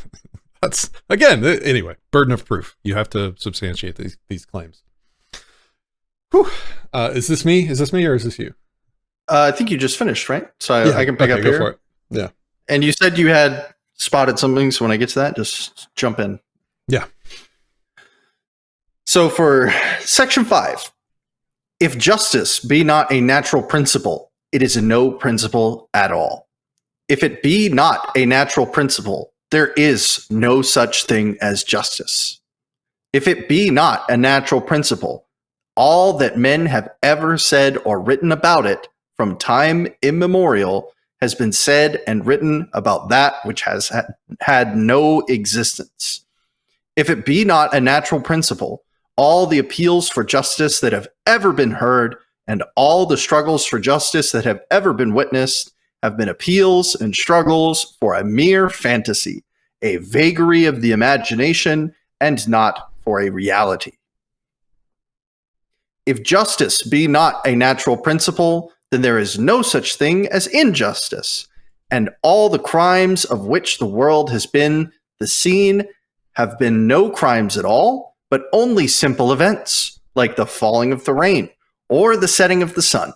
that's, again, anyway, burden of proof. You have to substantiate these claims. Whew. Is this me? Is this me or is this you? I think you just finished, right? So Yeah. I can pick up go here. for it. Yeah. And you said you had spotted something, so when I get to that, just jump in. Yeah. So for section 5, if justice be not a natural principle, it is no principle at all. If it be not a natural principle, there is no such thing as justice. If it be not a natural principle, all that men have ever said or written about it from time immemorial has been said and written about that which has had no existence. If it be not a natural principle, all the appeals for justice that have ever been heard and all the struggles for justice that have ever been witnessed have been appeals and struggles for a mere fantasy, a vagary of the imagination, and not for a reality. If justice be not a natural principle, then there is no such thing as injustice, and all the crimes of which the world has been the scene have been no crimes at all, but only simple events, like the falling of the rain or the setting of the sun,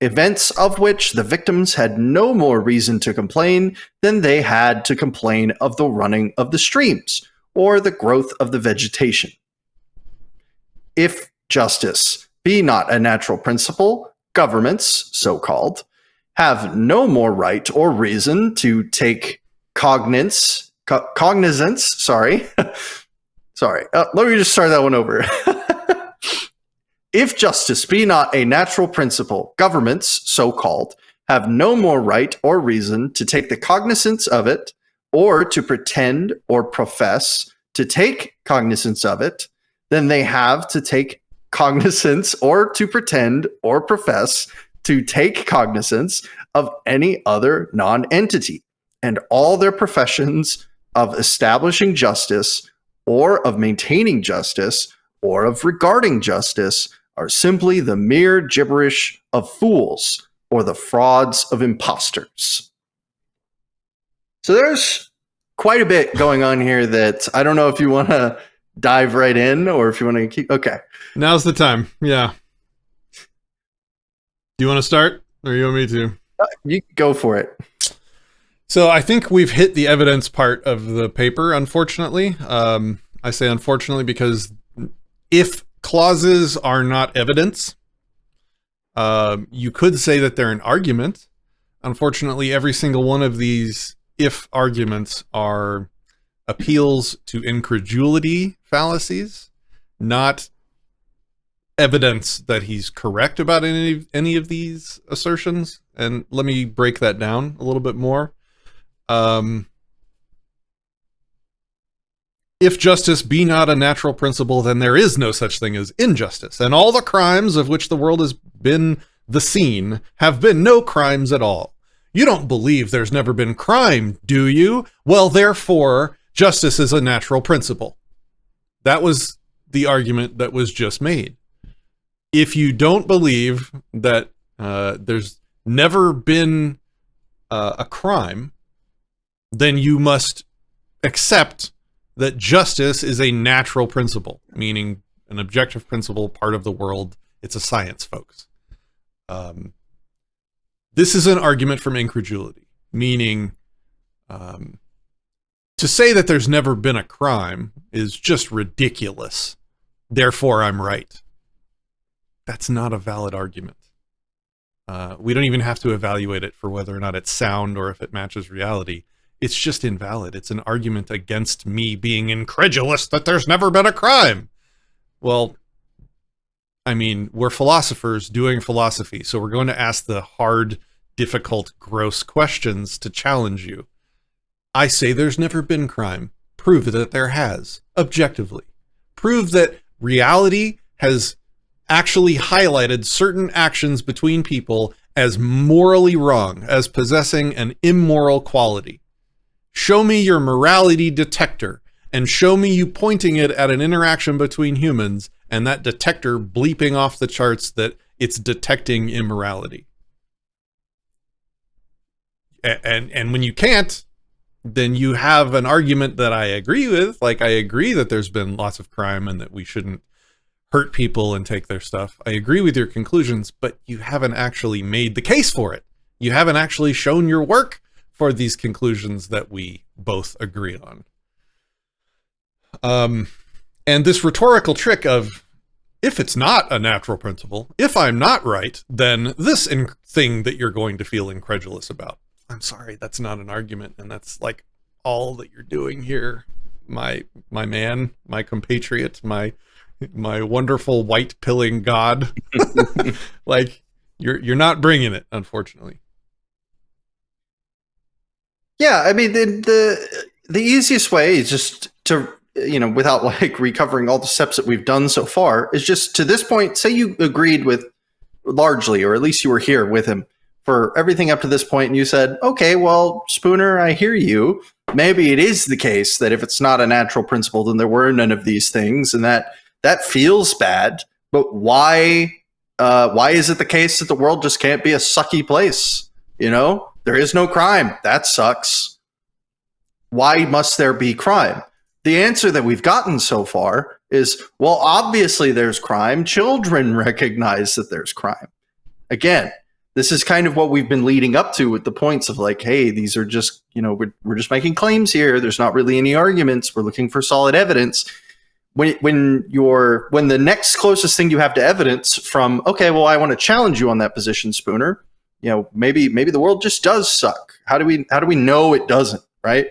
events of which the victims had no more reason to complain than they had to complain of the running of the streams or the growth of the vegetation. If justice be not a natural principle, governments, so-called, have no more right or reason to take cognizance, sorry. Let me just start that one over. If justice be not a natural principle, governments, so-called, have no more right or reason to take the cognizance of it, or to pretend or profess to take cognizance of it, than they have to take cognizance or to pretend or profess to take cognizance of any other non-entity, and all their professions of establishing justice or of maintaining justice or of regarding justice are simply the mere gibberish of fools or the frauds of impostors. So there's quite a bit going on here that I don't know if you want to dive right in or if you want to keep. Okay. Now's the time. Yeah. Do you want to start or you want me to? You go for it. So I think we've hit the evidence part of the paper, unfortunately. I say unfortunately because if clauses are not evidence, you could say that they're an argument. Unfortunately, every single one of these if arguments are appeals to incredulity fallacies, not evidence that he's correct about any of these assertions. And let me break that down a little bit more. If justice be not a natural principle, then there is no such thing as injustice, and all the crimes of which the world has been the scene have been no crimes at all. You don't believe there's never been crime, do you? Well, therefore, justice is a natural principle. That was the argument that was just made. If you don't believe that there's never been a crime, then you must accept that justice is a natural principle, meaning an objective principle, part of the world. It's a science, folks. This is an argument from incredulity, meaning to say that there's never been a crime is just ridiculous. Therefore, I'm right. That's not a valid argument. We don't even have to evaluate it for whether or not it's sound or if it matches reality. It's just invalid. It's an argument against me being incredulous that there's never been a crime. Well, I mean, we're philosophers doing philosophy, so we're going to ask the hard, difficult, gross questions to challenge you. I say there's never been crime. Prove that there has, objectively. Prove that reality has actually highlighted certain actions between people as morally wrong, as possessing an immoral quality. Show me your morality detector, and show me you pointing it at an interaction between humans, and that detector bleeping off the charts that it's detecting immorality. And when you can't, then you have an argument that I agree with. Like, I agree that there's been lots of crime and that we shouldn't hurt people and take their stuff. I agree with your conclusions, but you haven't actually made the case for it. You haven't actually shown your work for these conclusions that we both agree on. And this rhetorical trick of, if it's not a natural principle, if I'm not right, then this thing that you're going to feel incredulous about. I'm sorry, that's not an argument, and that's like all that you're doing here, my man, my compatriot, my wonderful white pilling god. Like, you're not bringing it, unfortunately. Yeah, I mean, the easiest way is just to, without like recovering all the steps that we've done so far, is just to this point, say you agreed with largely, or at least you were here with him for everything up to this point, and you said, okay, well, Spooner, I hear you. Maybe it is the case that if it's not a natural principle, then there were none of these things, and that feels bad. But why is it the case that the world just can't be a sucky place? There is no crime. That sucks. Why must there be crime? The answer that we've gotten so far is, well, obviously there's crime. Children recognize that there's crime. Again, this is kind of what we've been leading up to with the points of like, hey, these are just, we're just making claims here. There's not really any arguments. We're looking for solid evidence. When the next closest thing you have to evidence from, okay, well, I want to challenge you on that position, Spooner. Maybe the world just does suck. How do we know it doesn't, right?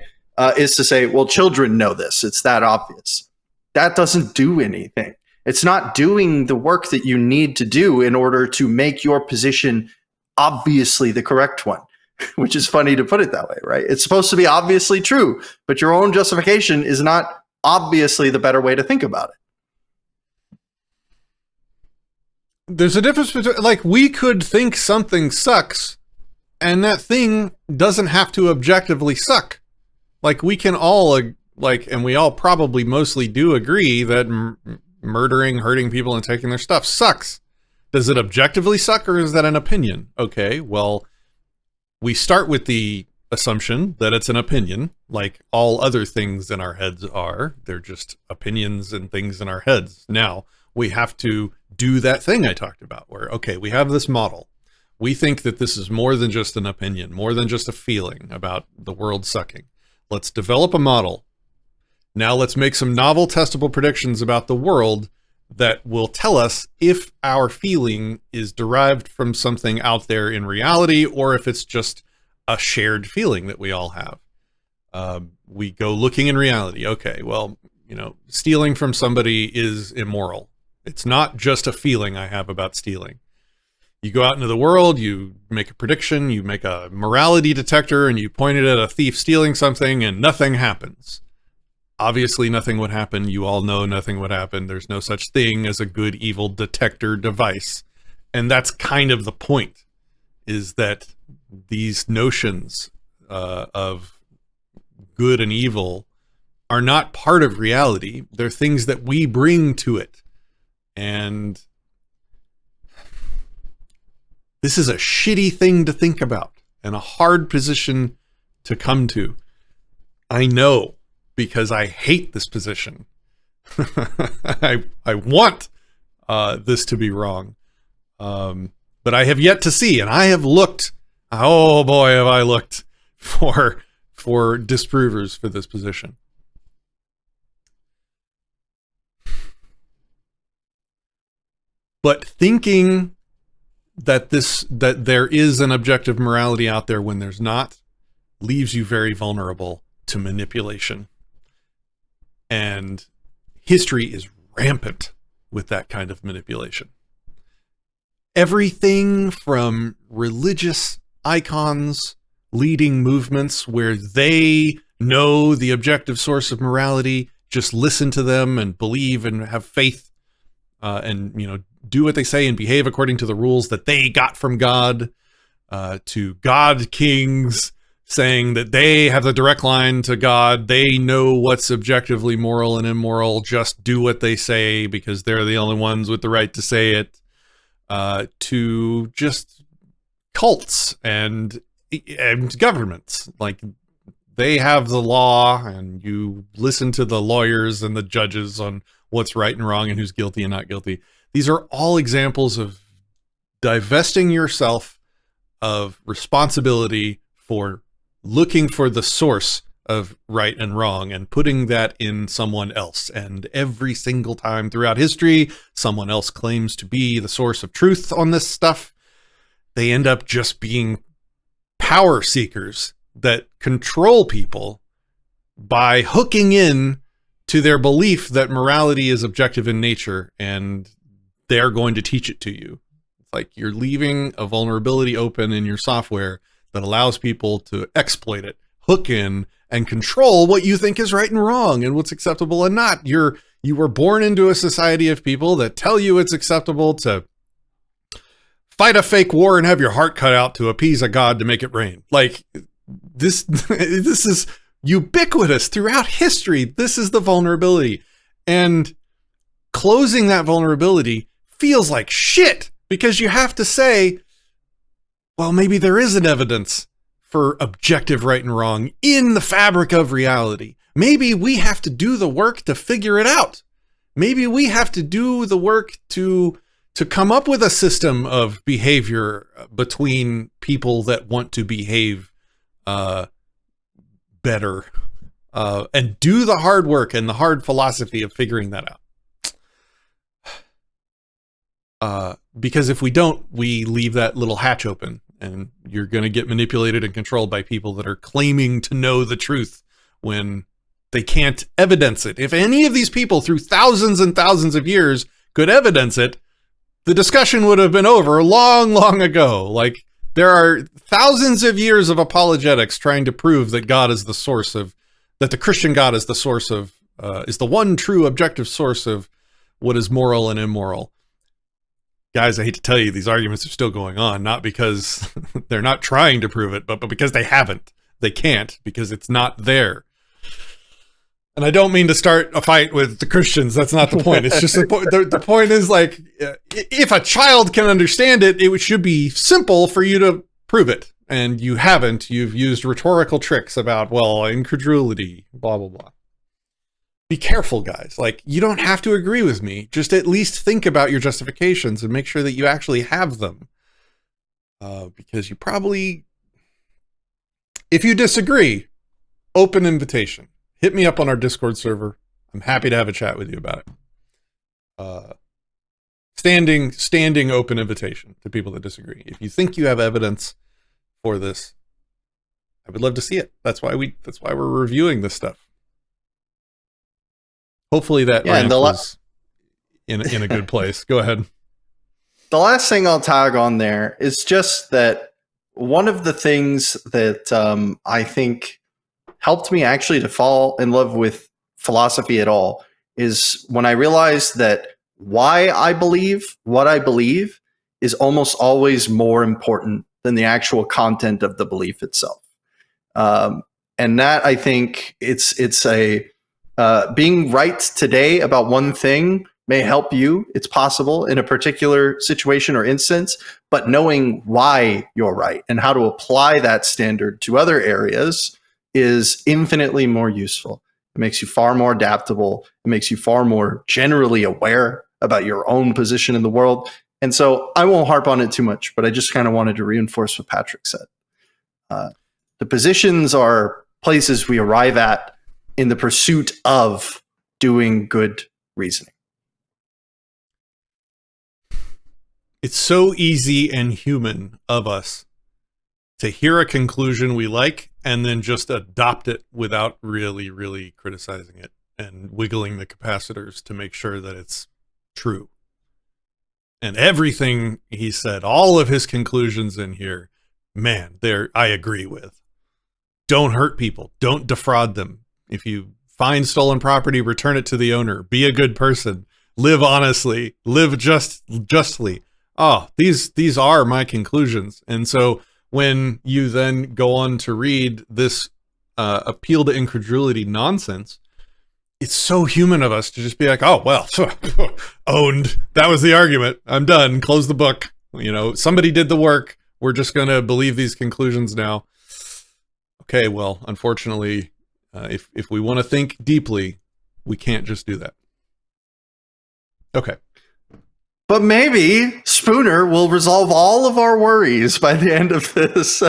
Is to say, well, children know this. It's that obvious. That doesn't do anything. It's not doing the work that you need to do in order to make your position obviously the correct one, which is funny to put it that way, right? It's supposed to be obviously true, but your own justification is not obviously the better way to think about it. There's a difference between, like, we could think something sucks, and that thing doesn't have to objectively suck. Like, we can all, and we all probably mostly do agree that murdering, hurting people, and taking their stuff sucks. Does it objectively suck, or is that an opinion? Okay, well, we start with the assumption that it's an opinion, like all other things in our heads are. They're just opinions and things in our heads. Now, we have to do that thing I talked about, where, okay, we have this model. We think that this is more than just an opinion, more than just a feeling about the world sucking. Let's develop a model. Now let's make some novel testable predictions about the world that will tell us if our feeling is derived from something out there in reality, or if it's just a shared feeling that we all have. We go looking in reality. Okay, well, stealing from somebody is immoral. It's not just a feeling I have about stealing. You go out into the world, you make a prediction, you make a morality detector, and you point it at a thief stealing something, and nothing happens. Obviously, nothing would happen. You all know nothing would happen. There's no such thing as a good evil detector device. And that's kind of the point, is that these notions of good and evil are not part of reality. They're things that we bring to it. And this is a shitty thing to think about and a hard position to come to. I know, because I hate this position. I want this to be wrong. But I have yet to see, and I have looked, oh boy, have I looked for disprovers for this position. But thinking that there is an objective morality out there when there's not leaves you very vulnerable to manipulation. And history is rampant with that kind of manipulation. Everything from religious icons leading movements where they know the objective source of morality, just listen to them and believe and have faith, and do what they say and behave according to the rules that they got from God, to God kings saying that they have the direct line to God. They know what's objectively moral and immoral. Just do what they say because they're the only ones with the right to say it. To just cults and governments. Like, they have the law and you listen to the lawyers and the judges on what's right and wrong and who's guilty and not guilty. These are all examples of divesting yourself of responsibility for looking for the source of right and wrong and putting that in someone else. And every single time throughout history, someone else claims to be the source of truth on this stuff. They end up just being power seekers that control people by hooking in to their belief that morality is objective in nature, and they're going to teach it to you. It's like you're leaving a vulnerability open in your software that allows people to exploit it, hook in, and control what you think is right and wrong and what's acceptable and not. You were born into a society of people that tell you it's acceptable to fight a fake war and have your heart cut out to appease a god to make it rain. Like, this is ubiquitous throughout history. This is the vulnerability. And closing that vulnerability feels like shit because you have to say, well, maybe there is an evidence for objective right and wrong in the fabric of reality. Maybe we have to do the work to figure it out. Maybe we have to do the work to come up with a system of behavior between people that want to behave better, and do the hard work and the hard philosophy of figuring that out. Because if we don't, we leave that little hatch open, and you're going to get manipulated and controlled by people that are claiming to know the truth when they can't evidence it. If any of these people through thousands and thousands of years could evidence it, the discussion would have been over long, long ago. Like, there are thousands of years of apologetics trying to prove that God is the source of, that the Christian God is the source of, is the one true objective source of what is moral and immoral. Guys, I hate to tell you, these arguments are still going on, not because they're not trying to prove it, but because they haven't. They can't, because it's not there. And I don't mean to start a fight with the Christians. That's not the point. It's just the point is, like, if a child can understand it, it should be simple for you to prove it. And you haven't. You've used rhetorical tricks about, well, incredulity, blah, blah, blah. Be careful, guys. Like, you don't have to agree with me. Just at least think about your justifications and make sure that you actually have them. Because you probably, if you disagree, open invitation. Hit me up on our Discord server. I'm happy to have a chat with you about it. Standing open invitation to people that disagree. If you think you have evidence for this, I would love to see it. That's why we're reviewing this stuff. Hopefully that rant was in a good place. Go ahead. The last thing I'll tag on there is just that one of the things that I think helped me actually to fall in love with philosophy at all is when I realized that why I believe what I believe is almost always more important than the actual content of the belief itself. And that, I think, it's a being right today about one thing may help you. It's possible in a particular situation or instance, but knowing why you're right and how to apply that standard to other areas is infinitely more useful. It makes you far more adaptable. It makes you far more generally aware about your own position in the world. And so I won't harp on it too much, but I just kind of wanted to reinforce what Patrick said. The positions are places we arrive at in the pursuit of doing good reasoning. It's so easy and human of us to hear a conclusion we like and then just adopt it without really, really criticizing it and wiggling the capacitors to make sure that it's true. And everything he said, all of his conclusions in here, man, I agree with. don't hurt people. Don't defraud them. If you find stolen property, return it to the owner. Be a good person. Live honestly. Live justly. Oh, these are my conclusions. And so when you then go on to read this appeal to incredulity nonsense, it's so human of us to just be like, oh, well, owned. That was the argument. I'm done. Close the book. You know, somebody did the work. We're just going to believe these conclusions now. Okay, well, unfortunately, if we want to think deeply, we can't just do that. Okay. But maybe Spooner will resolve all of our worries by the end of this.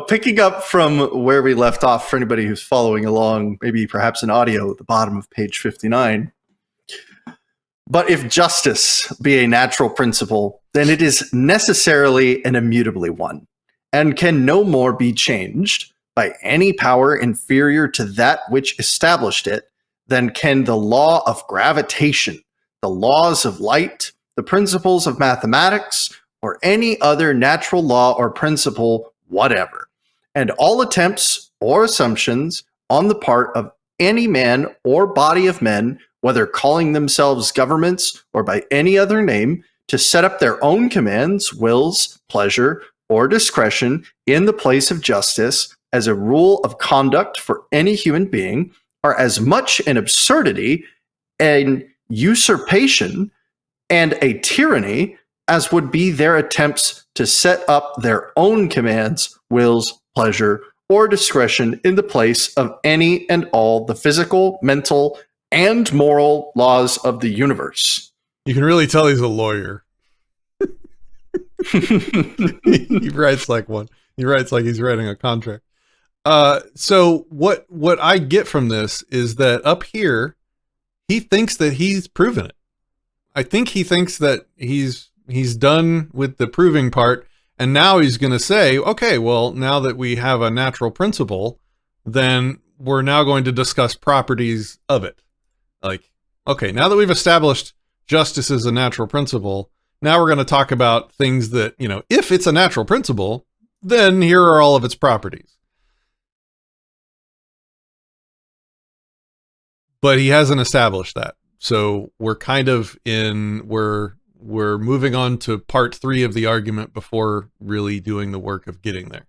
Picking up from where we left off, for anybody who's following along, maybe perhaps in audio at the bottom of page 59. But if justice be a natural principle, then it is necessarily an immutably one, and can no more be changed by any power inferior to that which established it than can the law of gravitation, the laws of light, the principles of mathematics, or any other natural law or principle whatever. And all attempts or assumptions on the part of any man or body of men, whether calling themselves governments or by any other name, to set up their own commands, wills, pleasure, or discretion in the place of justice as a rule of conduct for any human being, are as much an absurdity, an usurpation, and a tyranny as would be their attempts to set up their own commands, wills, pleasure, or discretion in the place of any and all the physical, mental, and moral laws of the universe. You can really tell he's a lawyer. He writes like one. He writes like he's writing a contract. So what I get from this is that up here, he thinks that he's proven it. I think he thinks that he's done with the proving part, and now he's going to say, okay, well, now that we have a natural principle, then we're now going to discuss properties of it. Like, okay, now that we've established justice as a natural principle, now we're going to talk about things that, you know, if it's a natural principle, then here are all of its properties. But he hasn't established that. So we're kind of we're moving on to part 3 of the argument before really doing the work of getting there.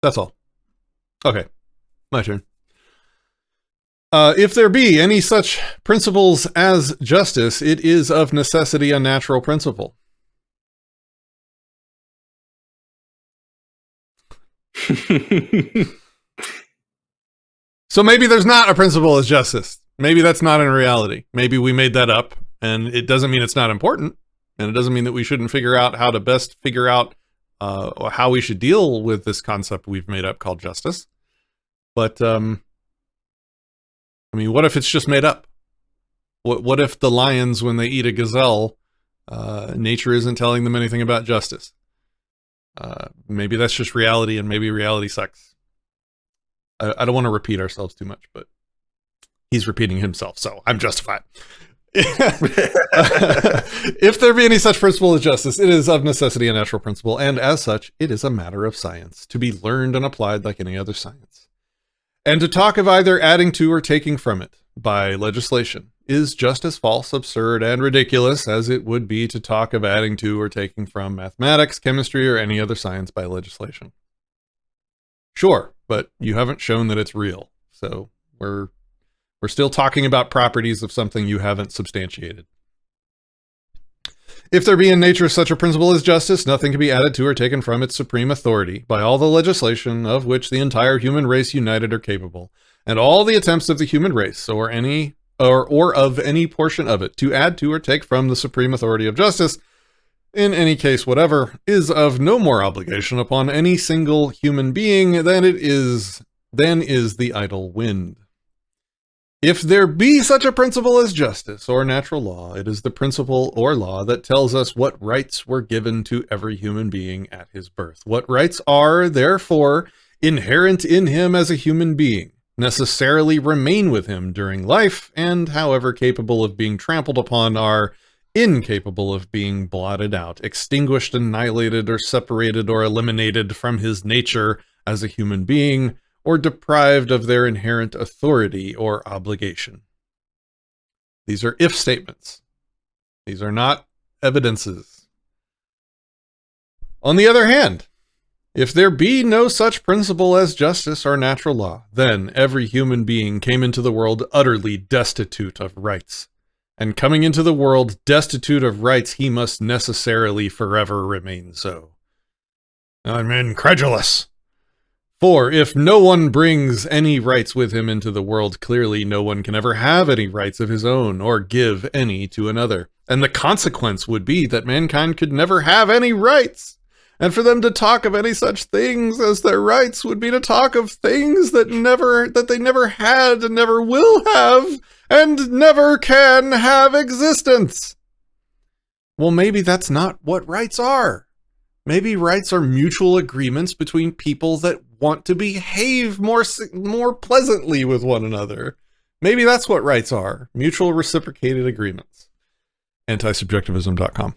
That's all. Okay, my turn. If there be any such principles as justice, it is of necessity a natural principle. So maybe there's not a principle as justice. Maybe that's not in reality. Maybe we made that up, and it doesn't mean it's not important, and it doesn't mean that we shouldn't figure out how to best figure out how we should deal with this concept we've made up called justice. But, I mean, what if it's just made up? What if the lions, when they eat a gazelle, nature isn't telling them anything about justice? Maybe that's just reality, and maybe reality sucks. I don't want to repeat ourselves too much, but he's repeating himself, so I'm justified. If there be any such principle as justice, it is of necessity a natural principle, and as such, it is a matter of science, to be learned and applied like any other science. And to talk of either adding to or taking from it by legislation is just as false, absurd, and ridiculous as it would be to talk of adding to or taking from mathematics, chemistry, or any other science by legislation. Sure, but you haven't shown that it's real, so we're still talking about properties of something you haven't substantiated. If there be in nature such a principle as justice, nothing can be added to or taken from its supreme authority by all the legislation of which the entire human race united are capable, and all the attempts of the human race, or of any portion of it, to add to or take from the supreme authority of justice, in any case whatever, is of no more obligation upon any single human being than is the idle wind. If there be such a principle as justice or natural law, it is the principle or law that tells us what rights were given to every human being at his birth. What rights are, therefore, inherent in him as a human being, necessarily remain with him during life, and however capable of being trampled upon are, incapable of being blotted out, extinguished, annihilated, or separated or eliminated from his nature as a human being, or deprived of their inherent authority or obligation. These are if statements. These are not evidences. On the other hand, if there be no such principle as justice or natural law, then every human being came into the world utterly destitute of rights. And coming into the world destitute of rights, he must necessarily forever remain so. I'm incredulous. For if no one brings any rights with him into the world, clearly no one can ever have any rights of his own or give any to another. And the consequence would be that mankind could never have any rights. And for them to talk of any such things as their rights would be to talk of things that they never had and never will have and never can have existence. Well, maybe that's not what rights are. Maybe rights are mutual agreements between people that want to behave more pleasantly with one another. Maybe that's what rights are. Mutual reciprocated agreements. Antisubjectivism.com.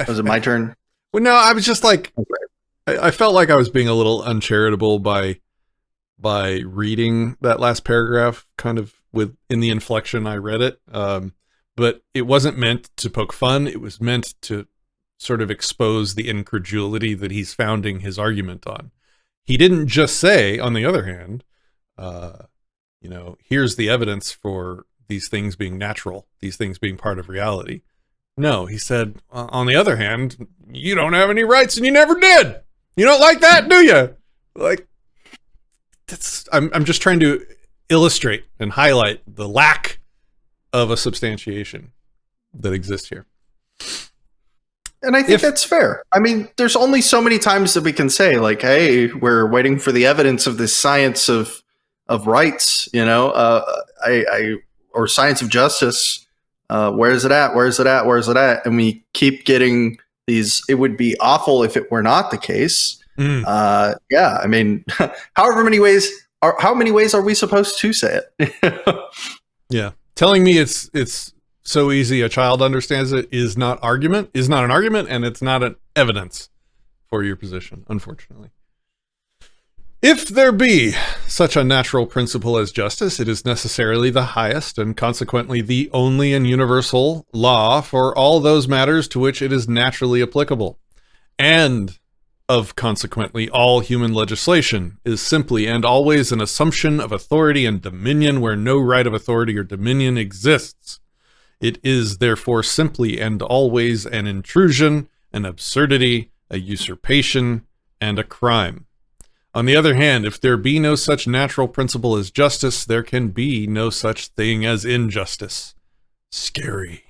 Was it my turn? Well, no, I was just like, I felt like I was being a little uncharitable by reading that last paragraph, kind of in the inflection I read it. But it wasn't meant to poke fun. It was meant to sort of expose the incredulity that he's founding his argument on. He didn't just say, on the other hand, here's the evidence for these things being natural, these things being part of reality. No, he said, on the other hand, you don't have any rights and you never did. You don't like that, do you? Like, I'm just trying to illustrate and highlight the lack of a substantiation that exists here. And I think that's fair. I mean, there's only so many times that we can say, like, hey, we're waiting for the evidence of this science of rights, or science of justice. Where is it at? Where is it at? Where is it at? And we keep getting these. It would be awful if it were not the case. I mean, how many ways are we supposed to say it? Yeah. Telling me it's so easy a child understands it is not an argument, and it's not an evidence for your position, unfortunately. If there be such a natural principle as justice, it is necessarily the highest and consequently the only and universal law for all those matters to which it is naturally applicable. And consequently, all human legislation is simply and always an assumption of authority and dominion where no right of authority or dominion exists. It is therefore simply and always an intrusion, an absurdity, a usurpation, and a crime. On the other hand, if there be no such natural principle as justice, there can be no such thing as injustice. Scary.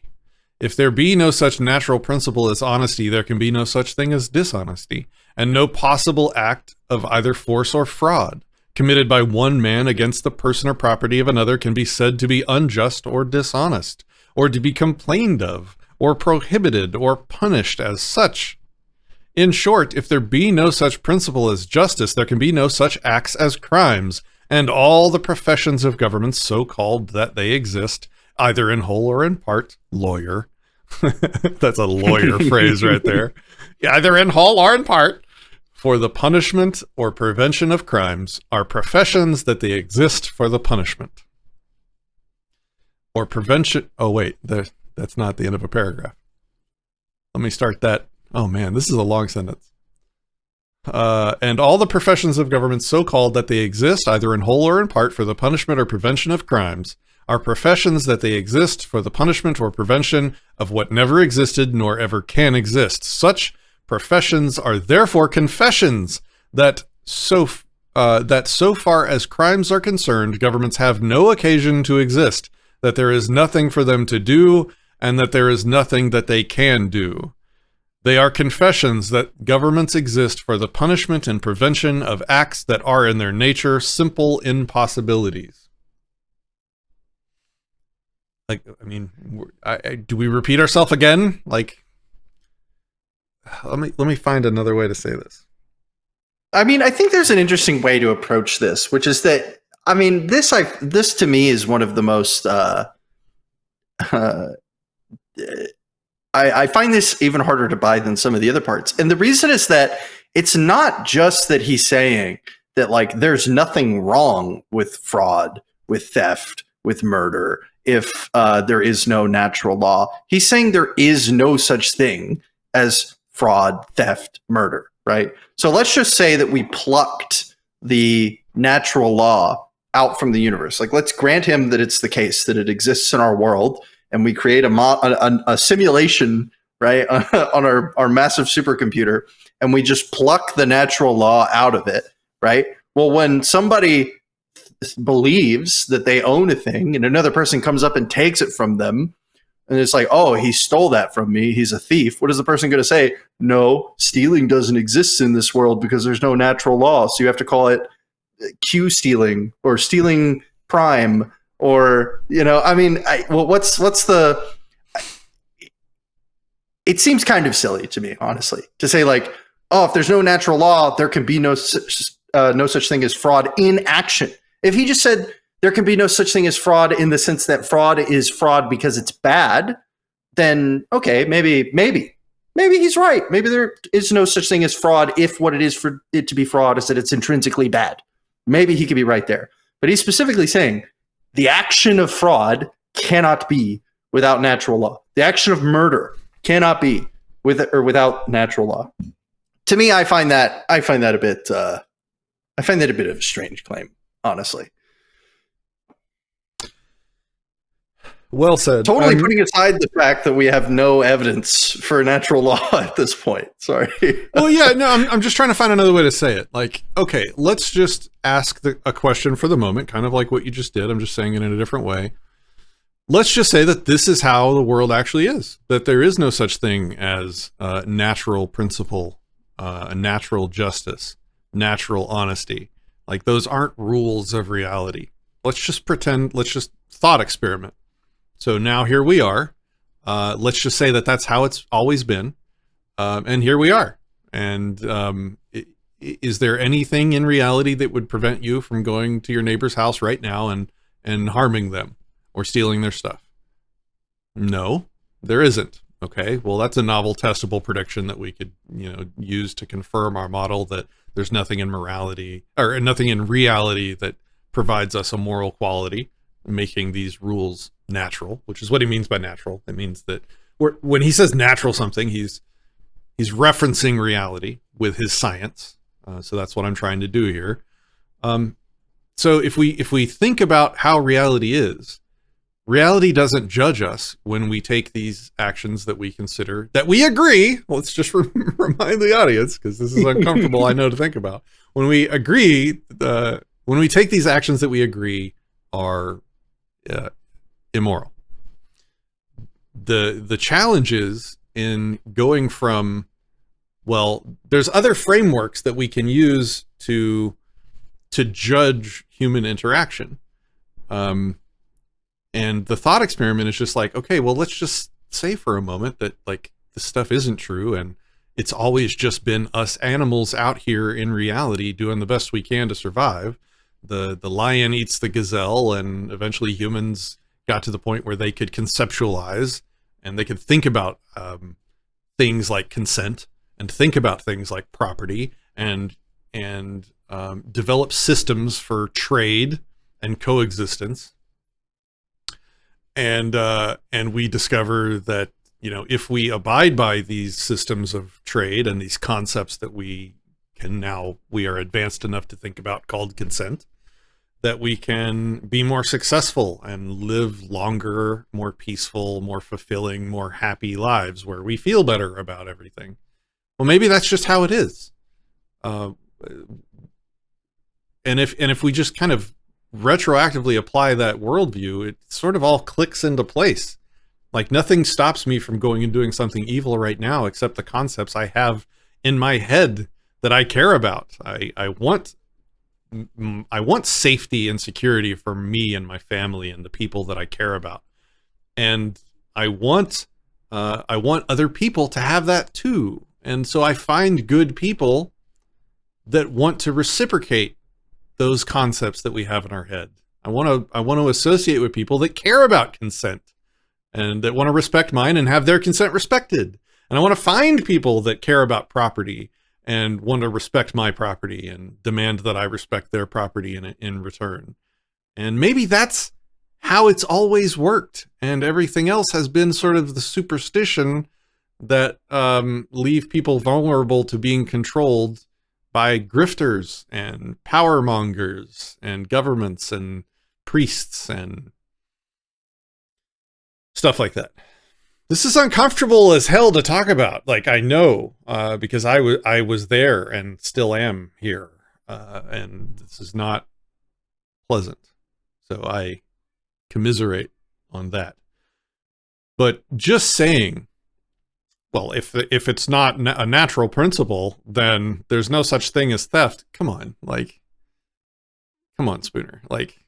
If there be no such natural principle as honesty, there can be no such thing as dishonesty, and no possible act of either force or fraud committed by one man against the person or property of another can be said to be unjust or dishonest, or to be complained of, or prohibited, or punished as such. In short, if there be no such principle as justice, there can be no such acts as crimes, and all the professions of government, so called that they exist, either in whole or in part, lawyer. That's a lawyer phrase right there. Either in whole or in part, for the punishment or prevention of crimes, are professions that they exist for the punishment. Or prevention. Oh, wait, that's not the end of a paragraph. Let me start that. Oh, man, this is a long sentence. And all the professions of government so called that they exist, either in whole or in part, for the punishment or prevention of crimes, are professions that they exist for the punishment or prevention of what never existed nor ever can exist. Such professions are therefore confessions that so far as crimes are concerned, governments have no occasion to exist, that there is nothing for them to do, and that there is nothing that they can do. They are confessions that governments exist for the punishment and prevention of acts that are in their nature simple impossibilities. Like, I mean, do we repeat ourselves again? Like, let me find another way to say this. I mean, I think there's an interesting way to approach this, which is that I mean, this to me is one of the most. I find this even harder to buy than some of the other parts, and the reason is that it's not just that he's saying that like there's nothing wrong with fraud, with theft, with murder if there is no natural law. He's saying there is no such thing as fraud, theft, murder, right? So let's just say that we plucked the natural law out from the universe. Like, let's grant him that it's the case, that it exists in our world, and we create a simulation, right, on our massive supercomputer, and we just pluck the natural law out of it, right? Well, when somebody believes that they own a thing and another person comes up and takes it from them, and it's like, oh, he stole that from me, he's a thief. What is the person going to say? No, stealing doesn't exist in this world because there's no natural law. So you have to call it Q stealing or stealing prime, or, you know, I mean, what's the, it seems kind of silly to me, honestly, to say like, oh, if there's no natural law, there can be no such thing as fraud in action. If he just said there can be no such thing as fraud in the sense that fraud is fraud because it's bad, then okay, maybe he's right. Maybe there is no such thing as fraud if what it is for it to be fraud is that it's intrinsically bad. Maybe he could be right there. But he's specifically saying the action of fraud cannot be without natural law. The action of murder cannot be with or without natural law. To me, I find that a bit of a strange claim, honestly. Well said. Totally putting aside the fact that we have no evidence for natural law at this point. Sorry. Well, yeah, no, I'm just trying to find another way to say it. Like, okay, let's just ask a question for the moment, kind of like what you just did. I'm just saying it in a different way. Let's just say that this is how the world actually is, that there is no such thing as natural principle, natural justice, natural honesty. Like, those aren't rules of reality. Let's just pretend, let's just thought experiment. So now here we are. Let's just say that that's how it's always been. And here we are. And is there anything in reality that would prevent you from going to your neighbor's house right now and harming them or stealing their stuff? No, there isn't. Okay, well, that's a novel testable prediction that we could, use to confirm our model that there's nothing in morality or nothing in reality that provides us a moral quality, making these rules natural, which is what he means by natural. It means that when he says natural something, he's referencing reality with his science. So that's what I'm trying to do here. So if we think about how reality is, reality doesn't judge us when we take these actions that we consider, that we agree. Let's just remind the audience, because this is uncomfortable, I know, to think about. When we agree, when we take these actions that we agree are immoral. The challenge is in going from, well, there's other frameworks that we can use to judge human interaction. And the thought experiment is just like, okay, well, let's just say for a moment that like this stuff isn't true, and it's always just been us animals out here in reality doing the best we can to survive. The lion eats the gazelle, and eventually humans got to the point where they could conceptualize and they could think about things like consent and think about things like property and develop systems for trade and coexistence. And we discover that, if we abide by these systems of trade and these concepts that we are advanced enough to think about, called consent, that we can be more successful and live longer, more peaceful, more fulfilling, more happy lives where we feel better about everything. Well, maybe that's just how it is. And if we just kind of retroactively apply that worldview, it sort of all clicks into place. Like, nothing stops me from going and doing something evil right now except the concepts I have in my head that I care about. I want safety and security for me and my family and the people that I care about, and I want other people to have that too. And so I find good people that want to reciprocate those concepts that we have in our head. I want to associate with people that care about consent and that want to respect mine and have their consent respected. And I want to find people that care about property and want to respect my property and demand that I respect their property in return. And maybe that's how it's always worked. And everything else has been sort of the superstition that leave people vulnerable to being controlled by grifters and power mongers and governments and priests and stuff like that. This is uncomfortable as hell to talk about. Like, I know, because I was there and still am here. And this is not pleasant. So I commiserate on that. But just saying, well, if it's not a natural principle, then there's no such thing as theft. Come on, Spooner. Like,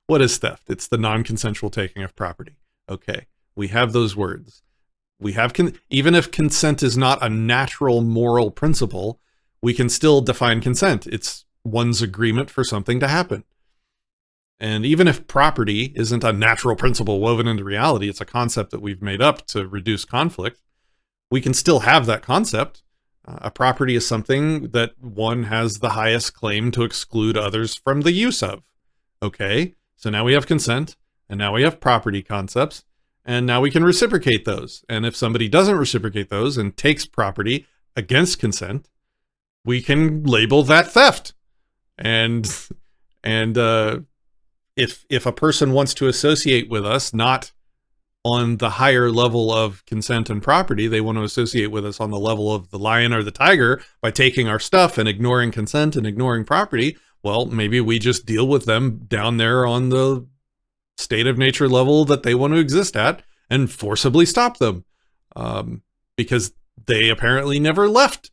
what is theft? It's the non-consensual taking of property. Okay, we have those words. We have even if consent is not a natural moral principle, we can still define consent. It's one's agreement for something to happen. And even if property isn't a natural principle woven into reality, it's a concept that we've made up to reduce conflict, we can still have that concept. A property is something that one has the highest claim to exclude others from the use of. Okay, so now we have consent, and now we have property concepts, and now we can reciprocate those. And if somebody doesn't reciprocate those and takes property against consent, we can label that theft. And if a person wants to associate with us, not on the higher level of consent and property, they want to associate with us on the level of the lion or the tiger by taking our stuff and ignoring consent and ignoring property, well, maybe we just deal with them down there on the state of nature level that they want to exist at and forcibly stop them, because they apparently never left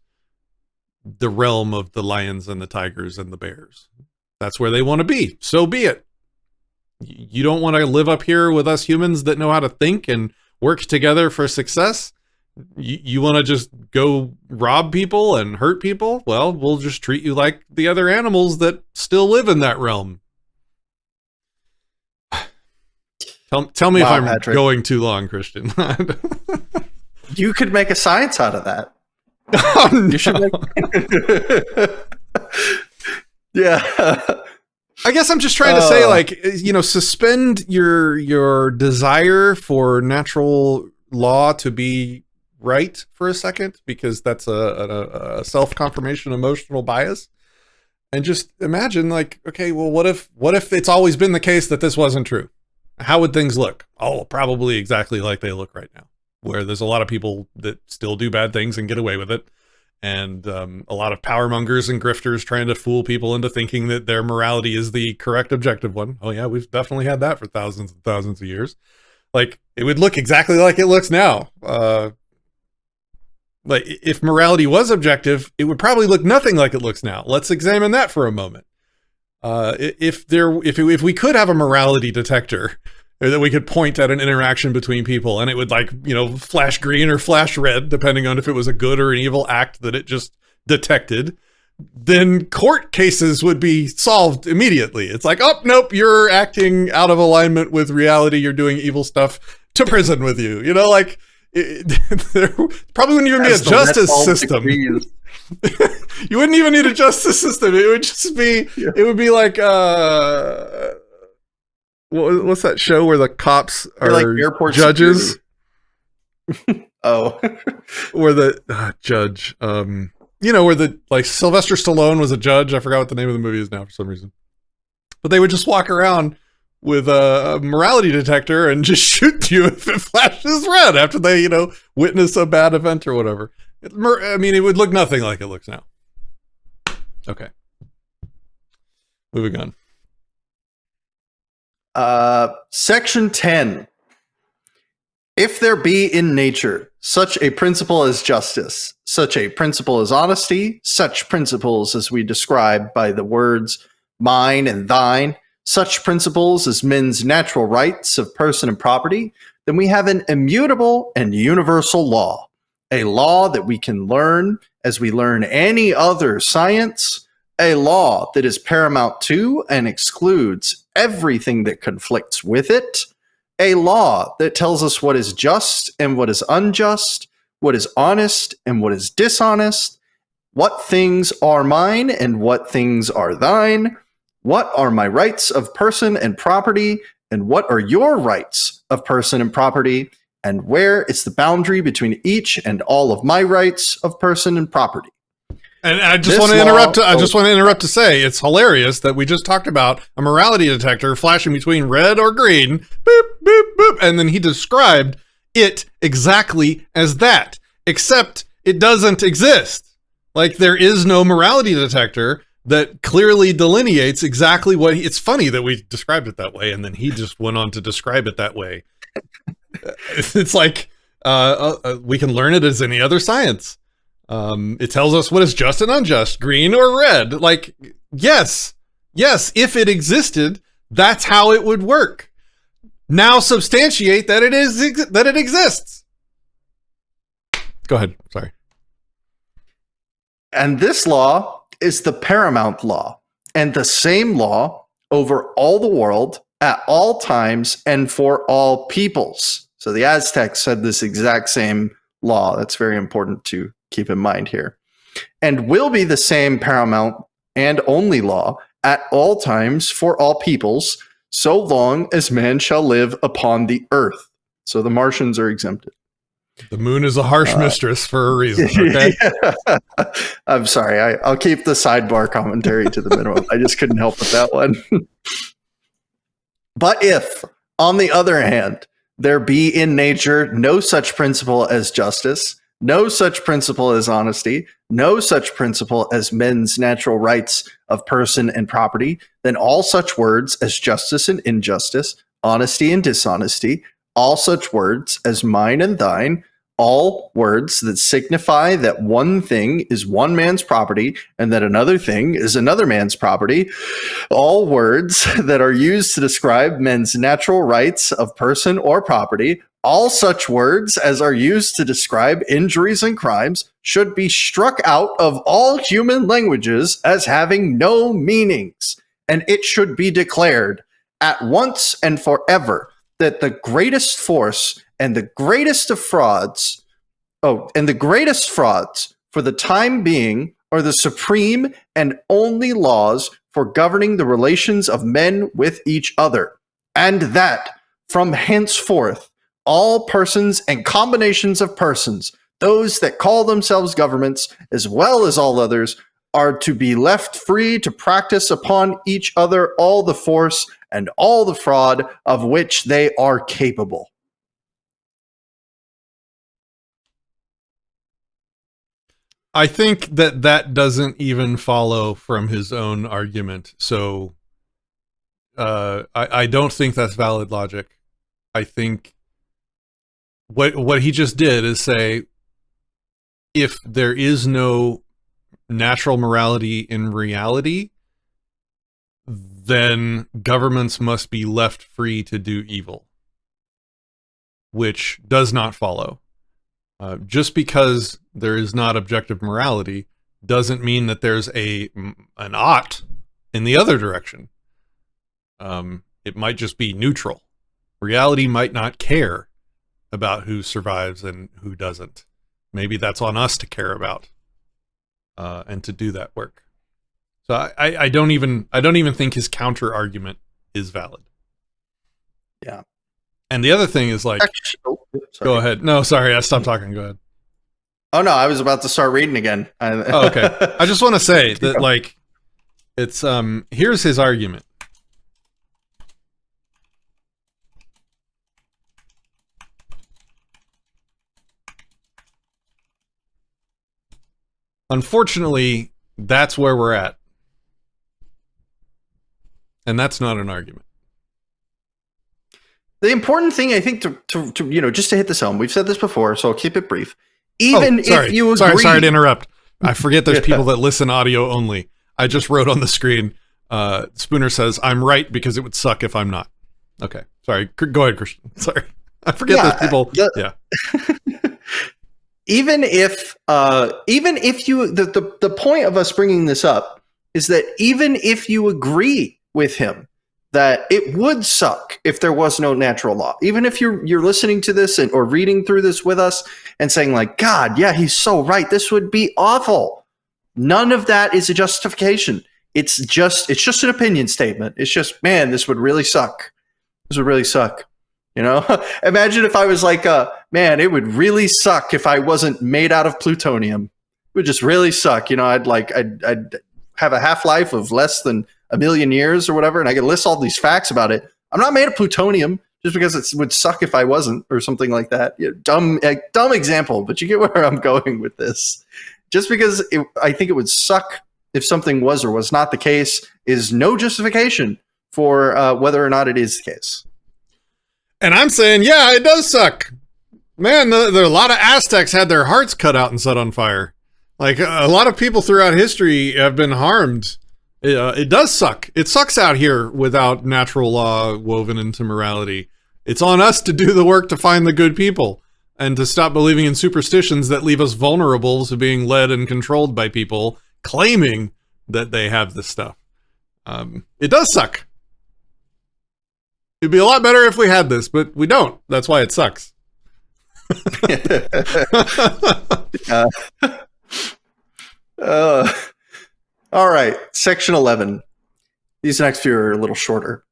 the realm of the lions and the tigers and the bears. That's where they want to be. So be it. You don't want to live up here with us humans that know how to think and work together for success? You want to just go rob people and hurt people? Well, we'll just treat you like the other animals that still live in that realm. Tell me if I'm Patrick, going too long, Christian. you could make a science out of that. Oh, no. You should make... Yeah. I guess I'm just trying to say, like, suspend your desire for natural law to be right for a second, because that's a self-confirmation emotional bias. And just imagine, like, okay, well, what if it's always been the case that this wasn't true? How would things look? Oh, probably exactly like they look right now, where there's a lot of people that still do bad things and get away with it. And a lot of power mongers and grifters trying to fool people into thinking that their morality is the correct objective one. Oh yeah, we've definitely had that for thousands and thousands of years. Like, it would look exactly like it looks now. Like, if morality was objective, it would probably look nothing like it looks now. Let's examine that for a moment. If we could have a morality detector that we could point at an interaction between people and it would, like, flash green or flash red, depending on if it was a good or an evil act that it just detected, then court cases would be solved immediately. It's like, oh, nope, you're acting out of alignment with reality. You're doing evil stuff, to prison with you. There probably wouldn't even be a justice system. You wouldn't even need a justice system. It would just be, It would be like, what's that show where the cops are like airport judges? Oh, where the judge, where the, like, Sylvester Stallone was a judge. I forgot what the name of the movie is now for some reason. But they would just walk around with a morality detector and just shoot you if it flashes red after they, witness a bad event or whatever. It would look nothing like it looks now. Okay. Moving on. Section 10. If there be in nature such a principle as justice, such a principle as honesty, such principles as we describe by the words mine and thine, such principles as men's natural rights of person and property, then we have an immutable and universal law, a law that we can learn as we learn any other science, a law that is paramount to and excludes everything that conflicts with it, a law that tells us what is just and what is unjust, what is honest and what is dishonest, what things are mine and what things are thine, what are my rights of person and property, and what are your rights of person and property, and where is the boundary between each and all of my rights of person and property. And I just want to interrupt. I just want to interrupt to say it's hilarious that we just talked about a morality detector flashing between red or green, boop, boop, boop, and then he described it exactly as that, except it doesn't exist. Like, there is no morality detector that clearly delineates exactly what it's funny that we described it that way, and then he just went on to describe it that way. It's like we can learn it as any other science. It tells us what is just and unjust, green or red. Like, yes, if it existed, that's how it would work. Now substantiate that it exists. Go ahead. Sorry. And this law is the paramount law, and the same law over all the world at all times and for all peoples. So the Aztecs had this exact same law. That's very important to keep in mind here. And will be the same paramount and only law at all times for all peoples, so long as man shall live upon the earth. So the Martians are exempted. The moon is a harsh mistress for a reason. Okay. Yeah. I'm sorry. I'll keep the sidebar commentary to the minimum. I just couldn't help with that one. But if, on the other hand, there be in nature no such principle as justice, no such principle as honesty, no such principle as men's natural rights of person and property, then all such words as justice and injustice, honesty and dishonesty, all such words as mine and thine, all words that signify that one thing is one man's property and that another thing is another man's property, all words that are used to describe men's natural rights of person or property, all such words as are used to describe injuries and crimes should be struck out of all human languages as having no meanings, and it should be declared at once and forever that the greatest force and the greatest of frauds, and the greatest frauds for the time being are the supreme and only laws for governing the relations of men with each other, and that from henceforth all persons and combinations of persons, those that call themselves governments as well as all others, are to be left free to practice upon each other all the force and all the fraud of which they are capable. I think that doesn't even follow from his own argument. So I don't think that's valid logic. I think what he just did is say, if there is no natural morality in reality, then governments must be left free to do evil, which does not follow. Just because there is not objective morality doesn't mean that there's an ought in the other direction. It might just be neutral. Reality might not care about who survives and who doesn't. Maybe that's on us to care about and to do that work. So I don't even think his counter argument is valid. Yeah. And the other thing is like, go ahead. No, sorry, I stopped talking. Go ahead. Oh no, I was about to start reading again. Oh, okay. I just want to say that, like, it's here's his argument. Unfortunately, that's where we're at. And that's not an argument. The important thing, I think, to just to hit this home, we've said this before, so I'll keep it brief. Even if you agree, sorry to interrupt. I forget there's people that listen audio only. I just wrote on the screen. Spooner says, "I'm right because it would suck if I'm not." Okay, sorry. Go ahead, Christian. Sorry, I forget those people. Even if you, the point of us bringing this up is that even if you agree with him that it would suck if there was no natural law, even if you're listening to this or reading through this with us and saying like, God, yeah, he's so right, this would be awful. None of that is a justification. It's just an opinion statement. It's just, man, this would really suck. This would really suck. You know, imagine if I was like, man, it would really suck if I wasn't made out of plutonium. It would just really suck. You know, I'd have a half-life of less than 1 million years or whatever, and I could list all these facts about it. I'm not made of plutonium just because it would suck if I wasn't, or something like that. You know, dumb example, but you get where I'm going with this. Just because I think it would suck if something was or was not the case is no justification for whether or not it is the case. And I'm saying, yeah, it does suck. Man, there are a lot of Aztecs had their hearts cut out and set on fire. Like, a lot of people throughout history have been harmed. It does suck. It sucks out here without natural law woven into morality. It's on us to do the work to find the good people and to stop believing in superstitions that leave us vulnerable to being led and controlled by people claiming that they have this stuff. It does suck. It'd be a lot better if we had this, but we don't. That's why it sucks. All right, section 11. These next few are a little shorter.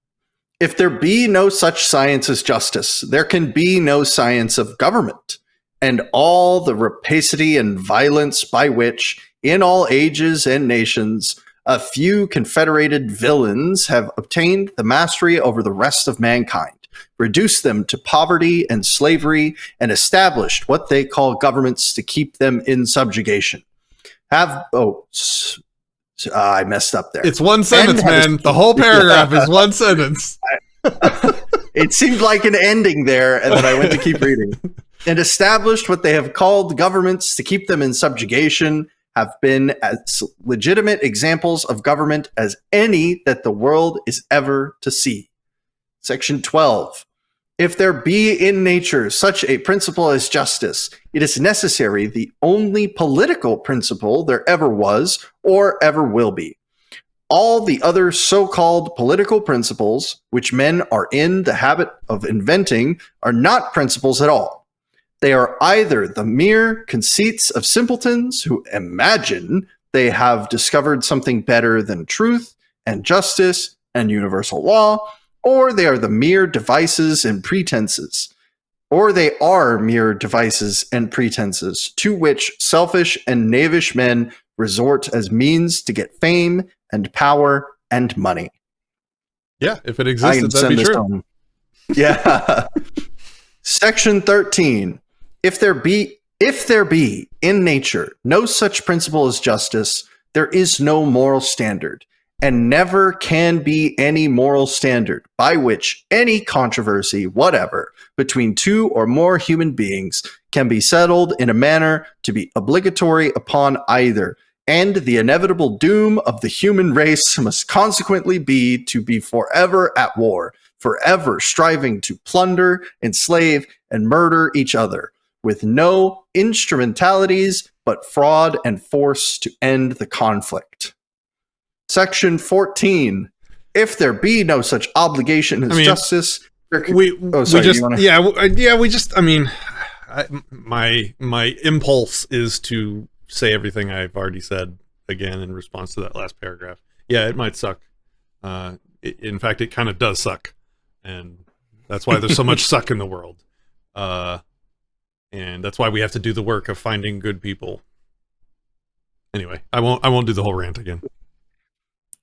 If there be no such science as justice, there can be no science of government, and all the rapacity and violence by which, in all ages and nations, a few confederated villains have obtained the mastery over the rest of mankind, reduced them to poverty and slavery, and established what they call governments to keep them in subjugation. I messed up there. It's one sentence, man. The whole paragraph is one sentence. It seemed like an ending there, and then I went to keep reading. And established what they have called governments to keep them in subjugation, have been as legitimate examples of government as any that the world is ever to see. Section 12. If there be in nature such a principle as justice, it is necessary the only political principle there ever was or ever will be. All the other so-called political principles, which men are in the habit of inventing, are not principles at all. They are either the mere conceits of simpletons who imagine they have discovered something better than truth and justice and universal law, or they are the mere devices and pretenses, to which selfish and knavish men resort as means to get fame and power and money. Yeah, if it existed, that'd be true. Yeah. Section 13. If there be in nature no such principle as justice, there is no moral standard, and never can be any moral standard by which any controversy whatever between two or more human beings can be settled in a manner to be obligatory upon either, and the inevitable doom of the human race must consequently be to be forever at war, forever striving to plunder, enslave, and murder each other, with no instrumentalities but fraud and force to end the conflict. Section 14. If there be no such obligation as justice, my impulse is to say everything I've already said again in response to that last paragraph. Yeah, it might suck. In fact, it kind of does suck, and that's why there's so much suck in the world. And that's why we have to do the work of finding good people. Anyway, I won't do the whole rant again.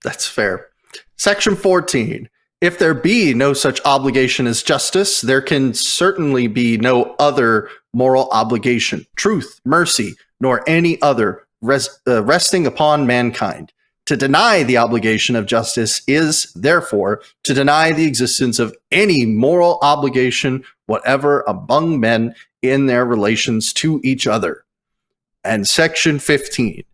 That's fair. Section 14. If there be no such obligation as justice, there can certainly be no other moral obligation, truth, mercy, nor any other resting upon mankind. To deny the obligation of justice is, therefore, to deny the existence of any moral obligation whatever among men in their relations to each other. And Section 15.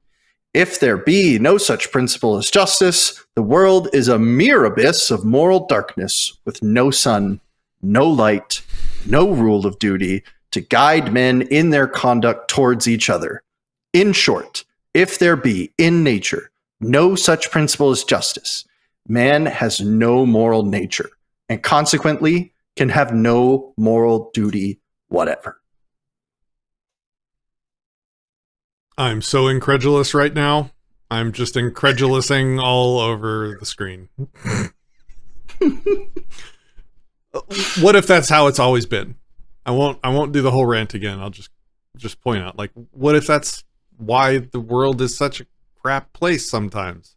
If there be no such principle as justice, the world is a mere abyss of moral darkness with no sun, no light, no rule of duty to guide men in their conduct towards each other. In short, if there be in nature no such principle as justice, man has no moral nature and consequently can have no moral duty whatever. I'm so incredulous right now. I'm just incredulousing all over the screen. What if that's how it's always been? I won't do the whole rant again. I'll just point out, like, what if that's why the world is such a crap place sometimes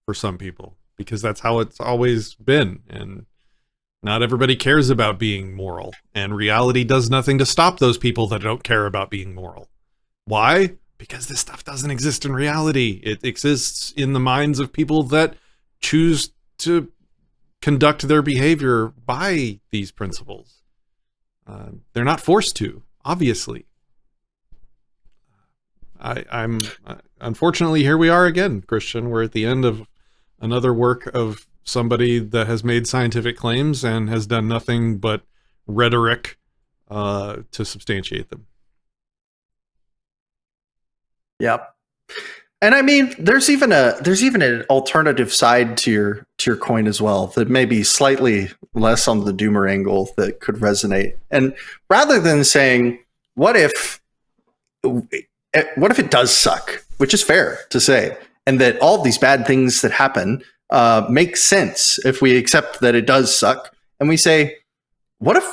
for some people? Because that's how it's always been, and not everybody cares about being moral, and reality does nothing to stop those people that don't care about being moral. Why? Because this stuff doesn't exist in reality. It exists in the minds of people that choose to conduct their behavior by these principles. They're not forced to, obviously. I'm unfortunately, here we are again, Christian. We're at the end of another work of somebody that has made scientific claims and has done nothing but rhetoric to substantiate them. Yep. And I mean, there's even an alternative side to your coin as well that may be slightly less on the doomer angle that could resonate. And rather than saying, what if it does suck, which is fair to say, and that all of these bad things that happen make sense if we accept that it does suck, and we say, what if?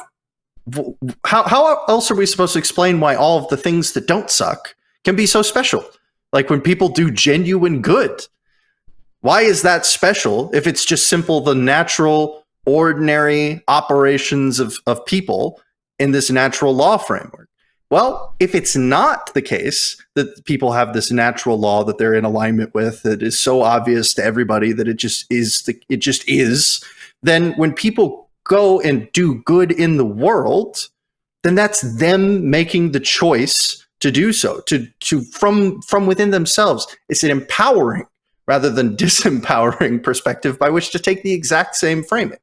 How else are we supposed to explain why all of the things that don't suck can be so special? Like when people do genuine good, why is that special if it's just simple, the natural, ordinary operations of people in this natural law framework? Well, if it's not the case that people have this natural law that they're in alignment with, that is so obvious to everybody that it just is, then when people go and do good in the world, then that's them making the choice to do so, to from within themselves. It's an empowering rather than disempowering perspective by which to take the exact same framing.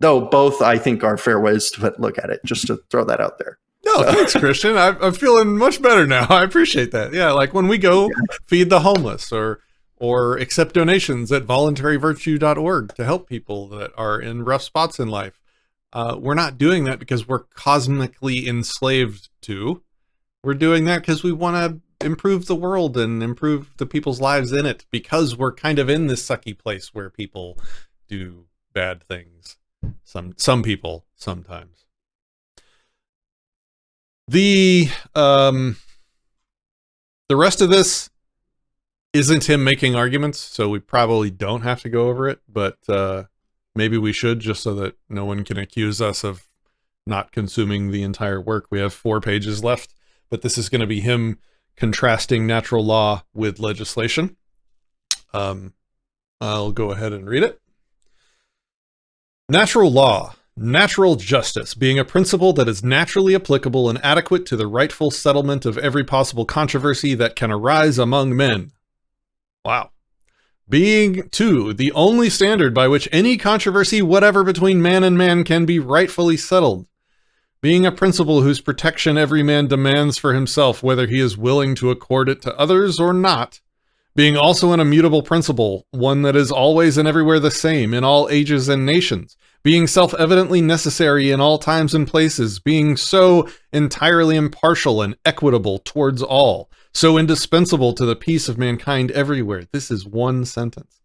Though both, I think, are fair ways to look at it, just to throw that out there. No, thanks, Christian. I'm feeling much better now. I appreciate that. Yeah, like when we go feed the homeless or accept donations at voluntaryvirtue.org to help people that are in rough spots in life. We're not doing that because we're cosmically enslaved to. We're doing that because we want to improve the world and improve the people's lives in it, because we're kind of in this sucky place where people do bad things. Some people sometimes. The rest of this isn't him making arguments, so we probably don't have to go over it, but maybe we should, just so that no one can accuse us of not consuming the entire work. We have 4 pages left, but this is going to be him contrasting natural law with legislation. I'll go ahead and read it. Natural law, natural justice, being a principle that is naturally applicable and adequate to the rightful settlement of every possible controversy that can arise among men. Wow. Being, 2, the only standard by which any controversy whatever between man and man can be rightfully settled. Being a principle whose protection every man demands for himself, whether he is willing to accord it to others or not. Being also an immutable principle, one that is always and everywhere the same in all ages and nations. Being self-evidently necessary in all times and places. Being so entirely impartial and equitable towards all. So indispensable to the peace of mankind everywhere. This is one sentence.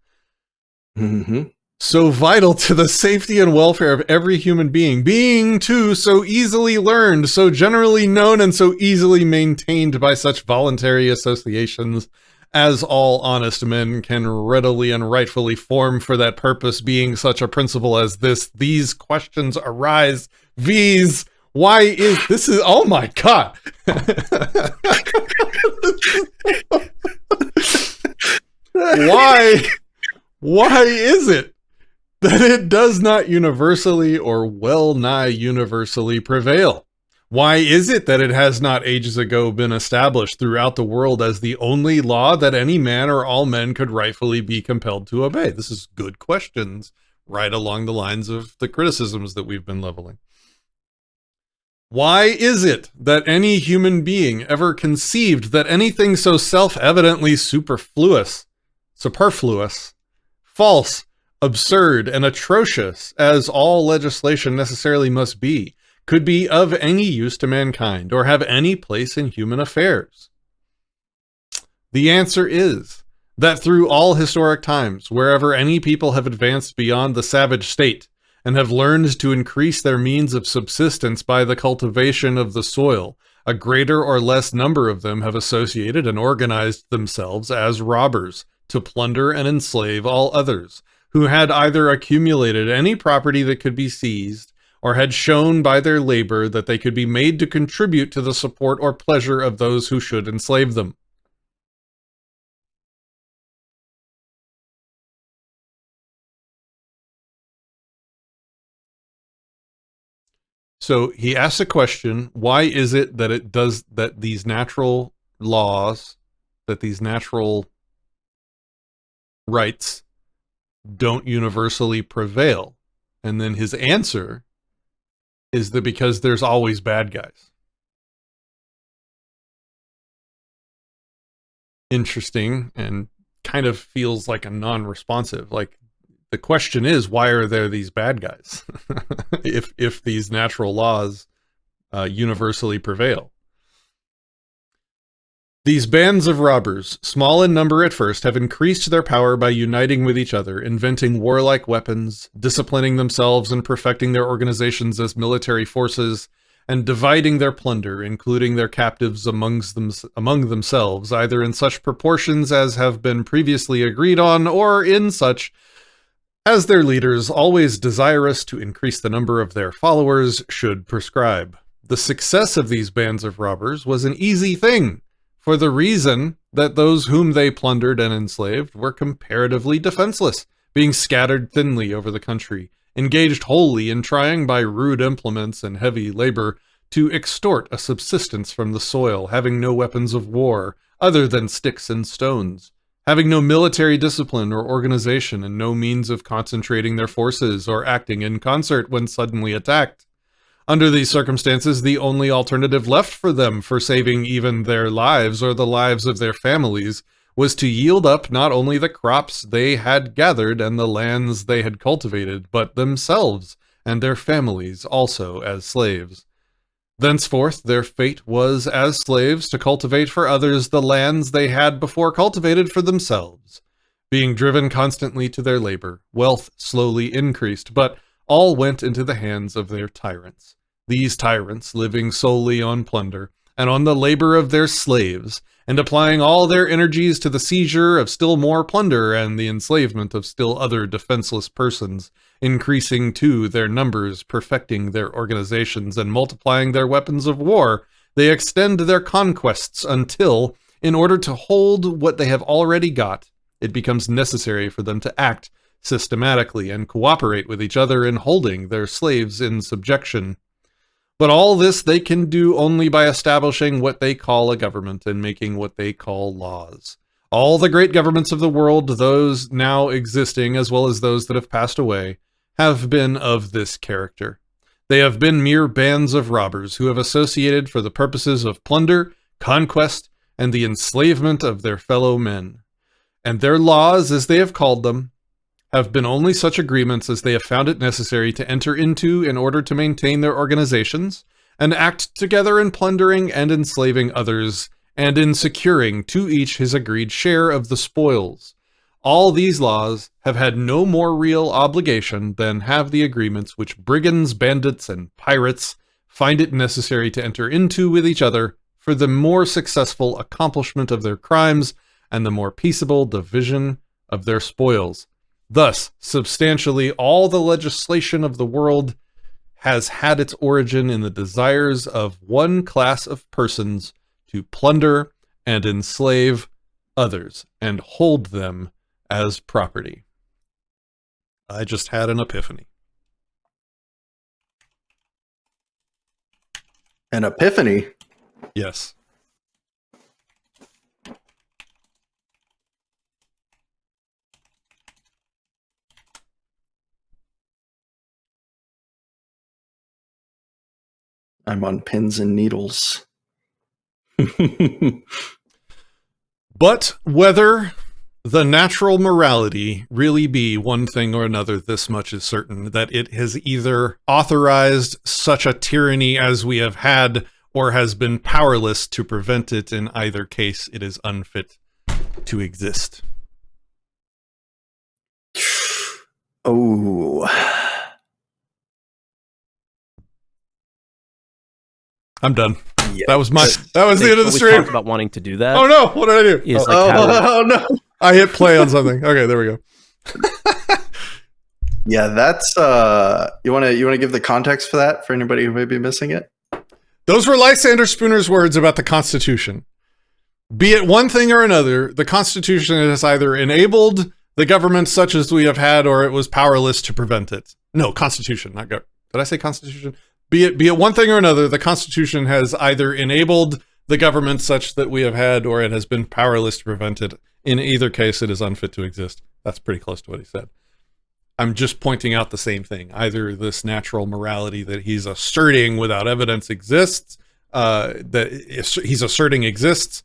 Mm-hmm. So vital to the safety and welfare of every human being. Being, too, so easily learned, so generally known, and so easily maintained by such voluntary associations as all honest men can readily and rightfully form for that purpose. Being such a principle as this, these questions arise. These, why is this is, oh my God. Why is it that it does not universally or well nigh universally prevail? Why is it that it has not ages ago been established throughout the world as the only law that any man or all men could rightfully be compelled to obey? This is good questions right along the lines of the criticisms that we've been leveling. Why is it that any human being ever conceived that anything so self-evidently superfluous, false, absurd, and atrocious as all legislation necessarily must be, could be of any use to mankind or have any place in human affairs? The answer is that through all historic times, wherever any people have advanced beyond the savage state, and have learned to increase their means of subsistence by the cultivation of the soil, a greater or less number of them have associated and organized themselves as robbers to plunder and enslave all others, who had either accumulated any property that could be seized, or had shown by their labor that they could be made to contribute to the support or pleasure of those who should enslave them. So he asks a question, why is it that that these natural laws, that these natural rights don't universally prevail? And then his answer is that because there's always bad guys. Interesting, and kind of feels like a non-responsive. Like, the question is, why are there these bad guys if these natural laws universally prevail? These bands of robbers, small in number at first, have increased their power by uniting with each other, inventing warlike weapons, disciplining themselves and perfecting their organizations as military forces, and dividing their plunder, including their captives among themselves, either in such proportions as have been previously agreed on, or in such as their leaders, always desirous to increase the number of their followers, should prescribe. The success of these bands of robbers was an easy thing, for the reason that those whom they plundered and enslaved were comparatively defenseless, being scattered thinly over the country, engaged wholly in trying by rude implements and heavy labor to extort a subsistence from the soil, having no weapons of war other than sticks and stones, having no military discipline or organization, and no means of concentrating their forces or acting in concert when suddenly attacked. Under these circumstances, the only alternative left for them for saving even their lives or the lives of their families was to yield up not only the crops they had gathered and the lands they had cultivated, but themselves and their families also as slaves. Thenceforth, their fate was as slaves to cultivate for others the lands they had before cultivated for themselves. Being driven constantly to their labor, wealth slowly increased, but all went into the hands of their tyrants. These tyrants, living solely on plunder and on the labor of their slaves, and applying all their energies to the seizure of still more plunder and the enslavement of still other defenseless persons, increasing too their numbers, perfecting their organizations, and multiplying their weapons of war, they extend their conquests until, in order to hold what they have already got, it becomes necessary for them to act systematically and cooperate with each other in holding their slaves in subjection. But all this they can do only by establishing what they call a government and making what they call laws. All the great governments of the world, those now existing as well as those that have passed away, have been of this character. They have been mere bands of robbers who have associated for the purposes of plunder, conquest, and the enslavement of their fellow men. And their laws, as they have called them, have been only such agreements as they have found it necessary to enter into in order to maintain their organizations, and act together in plundering and enslaving others, and in securing to each his agreed share of the spoils. All these laws have had no more real obligation than have the agreements which brigands, bandits, and pirates find it necessary to enter into with each other for the more successful accomplishment of their crimes and the more peaceable division of their spoils. Thus, substantially, all the legislation of the world has had its origin in the desires of one class of persons to plunder and enslave others and hold them as property. I just had an epiphany. An epiphany? Yes. I'm on pins and needles. But whether the natural morality really be one thing or another, this much is certain, that it has either authorized such a tyranny as we have had, or has been powerless to prevent it. In either case, it is unfit to exist. Oh. I'm done. Yeah. That was the end of the stream. Talked about wanting to do that. Oh no! What did I do? Is like how no! I hit play on something. Okay, there we go. Yeah, that's you want to give the context for that for anybody who may be missing it. Those were Lysander Spooner's words about the Constitution. Be it one thing or another, the Constitution has either enabled the government such as we have had, or it was powerless to prevent it. No, Constitution, not government. Did I say Constitution? Be it one thing or another, the Constitution has either enabled the government such that we have had, or it has been powerless to prevent it. In either case, it is unfit to exist. That's pretty close to what he said. I'm just pointing out the same thing. Either this natural morality that he's asserting without evidence exists, that he's asserting exists,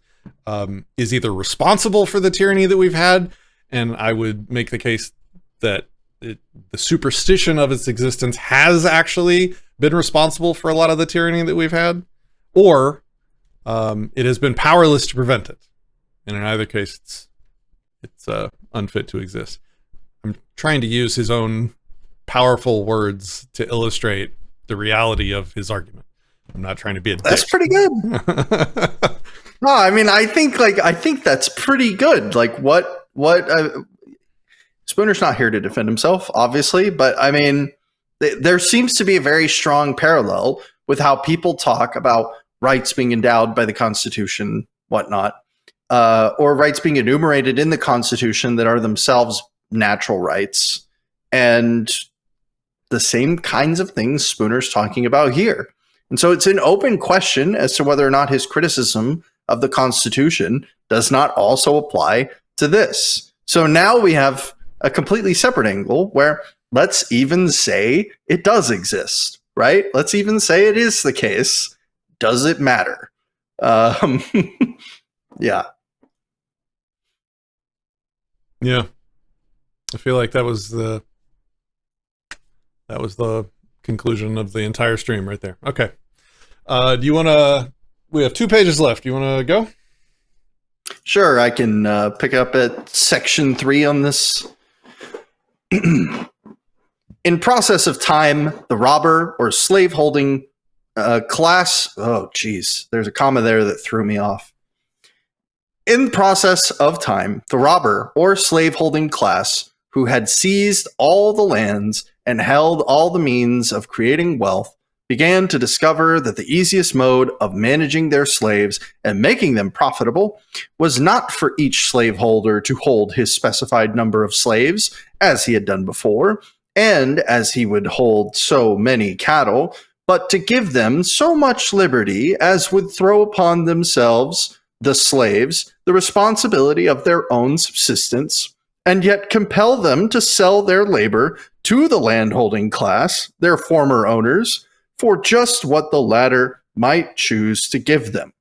is either responsible for the tyranny that we've had, and I would make the case that the superstition of its existence has actually been responsible for a lot of the tyranny that we've had, or it has been powerless to prevent it. And in either case, it's unfit to exist. I'm trying to use his own powerful words to illustrate the reality of his argument. I'm not trying to be a dick. That's pretty good. No, I mean, I think that's pretty good. Like what Spooner's not here to defend himself, obviously, but I mean, there seems to be a very strong parallel with how people talk about rights being endowed by the Constitution, whatnot, or rights being enumerated in the Constitution that are themselves natural rights, and the same kinds of things Spooner's talking about here. And so it's an open question as to whether or not his criticism of the Constitution does not also apply to this. So now we have a completely separate angle where let's even say it does exist, right? Let's even say it is the case. Does it matter? Yeah. Yeah. I feel like that was the conclusion of the entire stream right there. Okay. Do you want to... We have 2 pages left. Do you want to go? Sure, I can pick up at section 3 on this. In process of time, the robber or slaveholding class... Oh, geez. There's a comma there that threw me off. In process of time, the robber or slaveholding class who had seized all the lands and held all the means of creating wealth began to discover that the easiest mode of managing their slaves and making them profitable was not for each slaveholder to hold his specified number of slaves, as he had done before, and as he would hold so many cattle, but to give them so much liberty as would throw upon themselves, the slaves, the responsibility of their own subsistence, and yet compel them to sell their labor to the landholding class, their former owners, for just what the latter might choose to give them.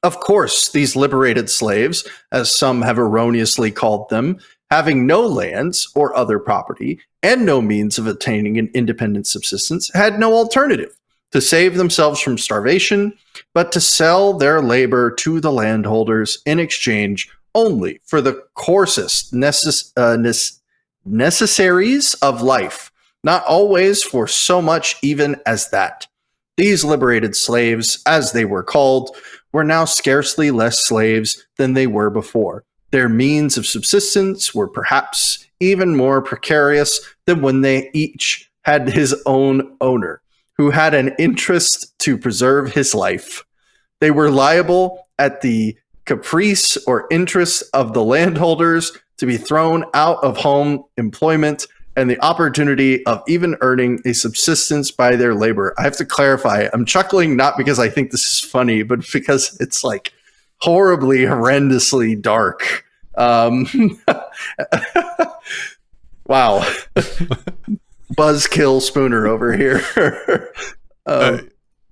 Of course, these liberated slaves, as some have erroneously called them, having no lands or other property, and no means of attaining an independent subsistence, had no alternative to save themselves from starvation, but to sell their labor to the landholders in exchange only for the coarsest necessaries of life, not always for so much even as that. These liberated slaves, as they were called, were now scarcely less slaves than they were before. Their means of subsistence were perhaps even more precarious than when they each had his own owner, who had an interest to preserve his life. They were liable at the caprice or interest of the landholders to be thrown out of home employment and the opportunity of even earning a subsistence by their labor. I have to clarify, I'm chuckling not because I think this is funny, but because it's like horribly, horrendously dark. Wow. Buzzkill Spooner over here.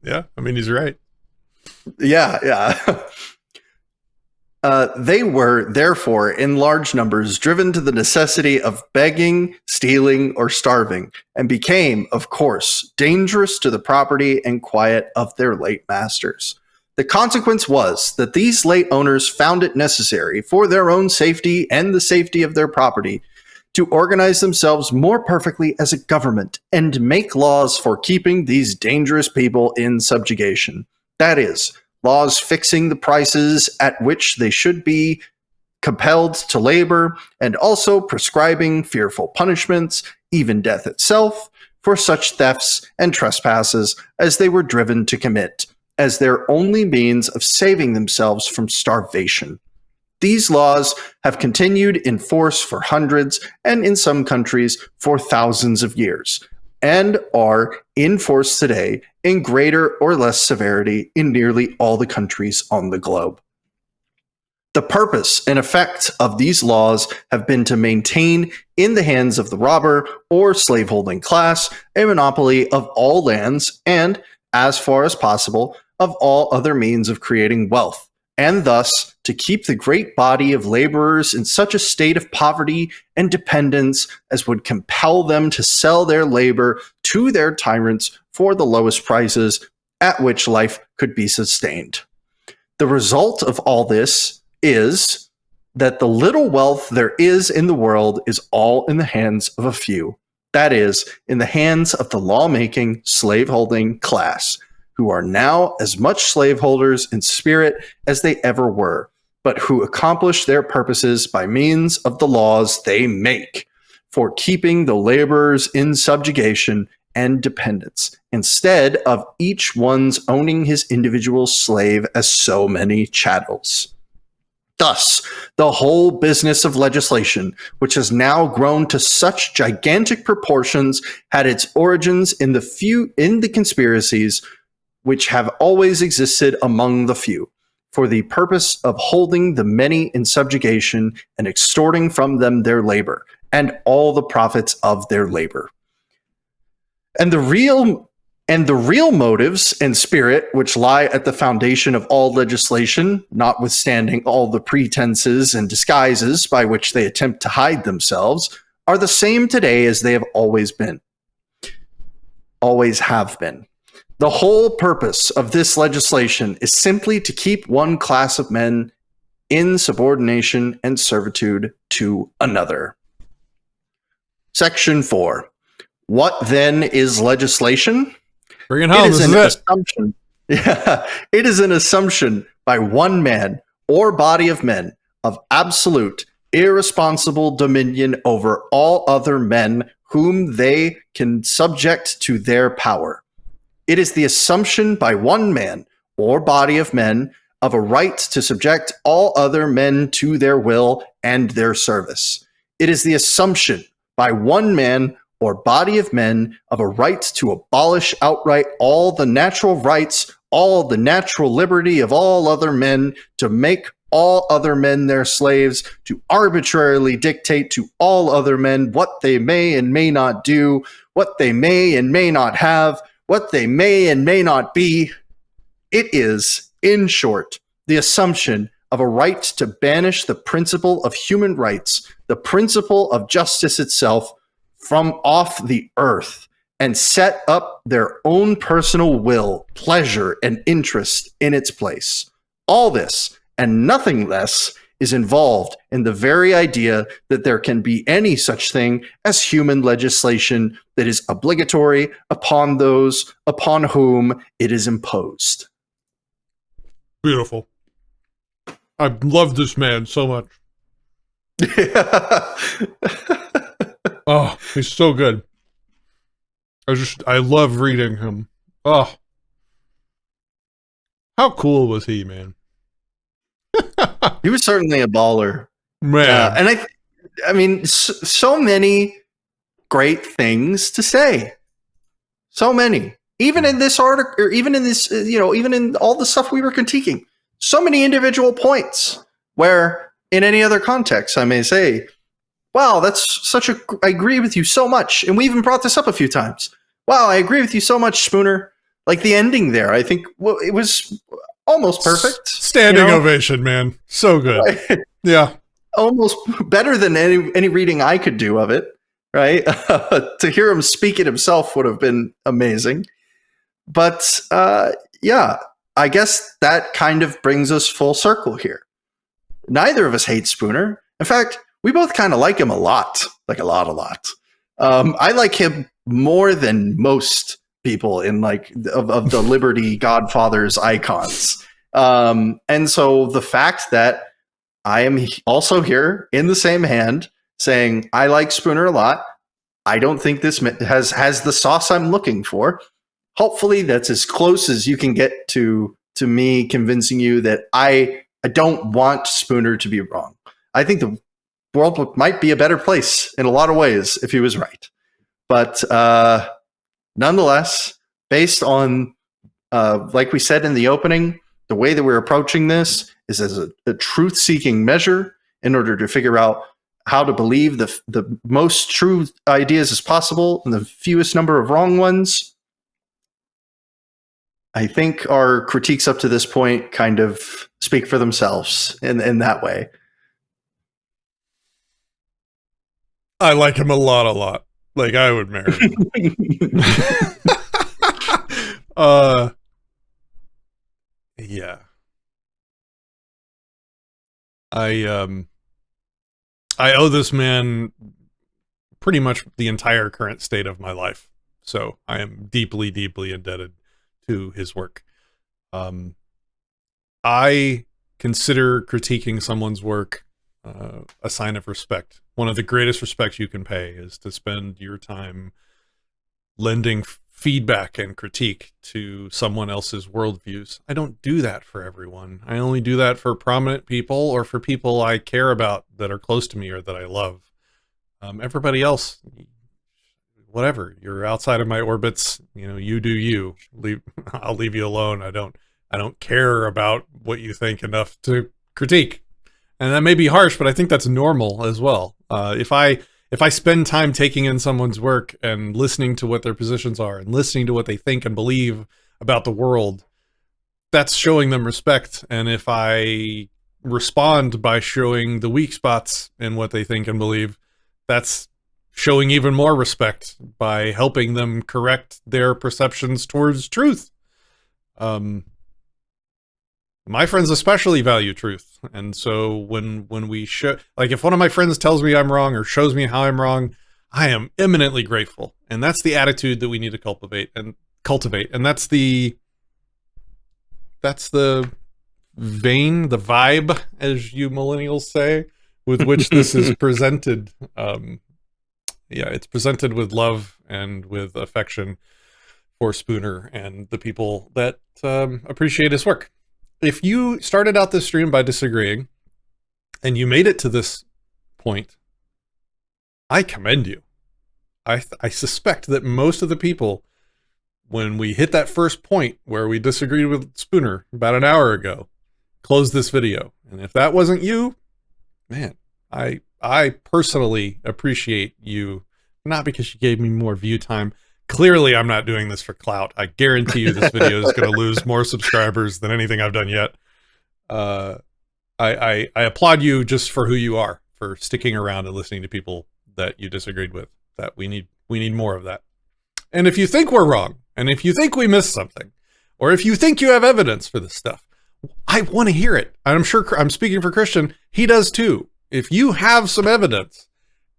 Yeah, I mean, he's right. Yeah. They were, therefore, in large numbers, driven to the necessity of begging, stealing, or starving, and became, of course, dangerous to the property and quiet of their late masters. The consequence was that these late owners found it necessary, for their own safety and the safety of their property, to organize themselves more perfectly as a government and make laws for keeping these dangerous people in subjugation. That is, laws fixing the prices at which they should be compelled to labor, and also prescribing fearful punishments, even death itself, for such thefts and trespasses as they were driven to commit, as their only means of saving themselves from starvation. These laws have continued in force for hundreds, and in some countries for thousands of years, and are in force today in greater or less severity in nearly all the countries on the globe. The purpose and effect of these laws have been to maintain in the hands of the robber or slaveholding class a monopoly of all lands and, as far as possible, of all other means of creating wealth, and thus to keep the great body of laborers in such a state of poverty and dependence as would compel them to sell their labor to their tyrants for the lowest prices at which life could be sustained. The result of all this is that the little wealth there is in the world is all in the hands of a few. That is, in the hands of the lawmaking, slaveholding class, who are now as much slaveholders in spirit as they ever were, but who accomplish their purposes by means of the laws they make for keeping the laborers in subjugation and dependence, instead of each one's owning his individual slave as so many chattels. Thus, the whole business of legislation, which has now grown to such gigantic proportions, had its origins in the conspiracies which have always existed among the few, for the purpose of holding the many in subjugation and extorting from them their labor, and all the profits of their labor. And the real motives and spirit which lie at the foundation of all legislation, notwithstanding all the pretenses and disguises by which they attempt to hide themselves, are the same today as they have always have been. The whole purpose of this legislation is simply to keep one class of men in subordination and servitude to another. Section 4. What then is legislation? Bring it home. It is an assumption. Yeah, it is an assumption by one man or body of men of absolute, irresponsible dominion over all other men whom they can subject to their power. It is the assumption by one man or body of men of a right to subject all other men to their will and their service. It is the assumption by one man or body of men of a right to abolish outright all the natural rights, all the natural liberty of all other men, to make all other men their slaves, to arbitrarily dictate to all other men what they may and may not do, what they may and may not have, what they may and may not be. It is, in short, the assumption of a right to banish the principle of human rights, the principle of justice itself, from off the earth, and set up their own personal will, pleasure, and interest in its place. All this, and nothing less, is involved in the very idea that there can be any such thing as human legislation that is obligatory upon those upon whom it is imposed. Beautiful. I love this man so much. Oh, he's so good. I love reading him. Oh. How cool was he, man? He was certainly a baller. Man. And I mean, so many great things to say. So many. Even in this article, or even in this, even in all the stuff we were critiquing, so many individual points where in any other context, I may say, wow, I agree with you so much. And we even brought this up a few times. Wow, I agree with you so much, Spooner. like the ending there, I think it was almost perfect. Standing ovation, man. So good. Right? Yeah. Almost better than any reading I could do of it, right? To hear him speak it himself would have been amazing. But yeah, I guess that kind of brings us full circle here. Neither of us hate Spooner. In fact, we both kind of like him a lot, like a lot. I like him more than most people in like of the Liberty Godfathers icons. And so the fact that I am also here in the same hand saying I like Spooner a lot. I don't think this has the sauce I'm looking for. Hopefully that's as close as you can get to me convincing you that I don't want Spooner to be wrong. I think the world might be a better place in a lot of ways if he was right. But nonetheless, based on, like we said in the opening, the way that we're approaching this is as a truth-seeking measure in order to figure out how to believe the most true ideas as possible and the fewest number of wrong ones. I think our critiques up to this point kind of speak for themselves in that way. I like him a lot. Like, I would marry him. Yeah. I owe this man pretty much the entire current state of my life. So I am deeply indebted to his work. I consider critiquing someone's work a sign of respect. One of the greatest respects you can pay is to spend your time lending feedback and critique to someone else's worldviews. I don't do that for everyone. I only do that for prominent people or for people I care about that are close to me or that I love. Everybody else, whatever, you're outside of my orbits, you do you. I'll leave you alone. I don't care about what you think enough to critique. And that may be harsh, but I think that's normal as well. If I spend time taking in someone's work and listening to what their positions are and listening to what they think and believe about the world, that's showing them respect. And if I respond by showing the weak spots in what they think and believe, that's showing even more respect by helping them correct their perceptions towards truth. My friends especially value truth. And so when we show, like if one of my friends tells me I'm wrong or shows me how I'm wrong, I am eminently grateful. And that's the attitude that we need to cultivate. And that's the vein, the vibe, as you millennials say, with which this is presented. It's presented with love and with affection for Spooner and the people that appreciate his work. If you started out this stream by disagreeing and you made it to this point, I commend you. I suspect that most of the people, when we hit that first point where we disagreed with Spooner about an hour ago, closed this video. And if that wasn't you, man, I personally appreciate you, not because you gave me more view time. Clearly, I'm not doing this for clout. I guarantee you this video is going to lose more subscribers than anything I've done yet. I applaud you just for who you are, for sticking around and listening to people that you disagreed with. That we need more of that. And if you think we're wrong, and if you think we missed something, or if you think you have evidence for this stuff, I want to hear it. And I'm sure I'm speaking for Christian. He does too. If you have some evidence,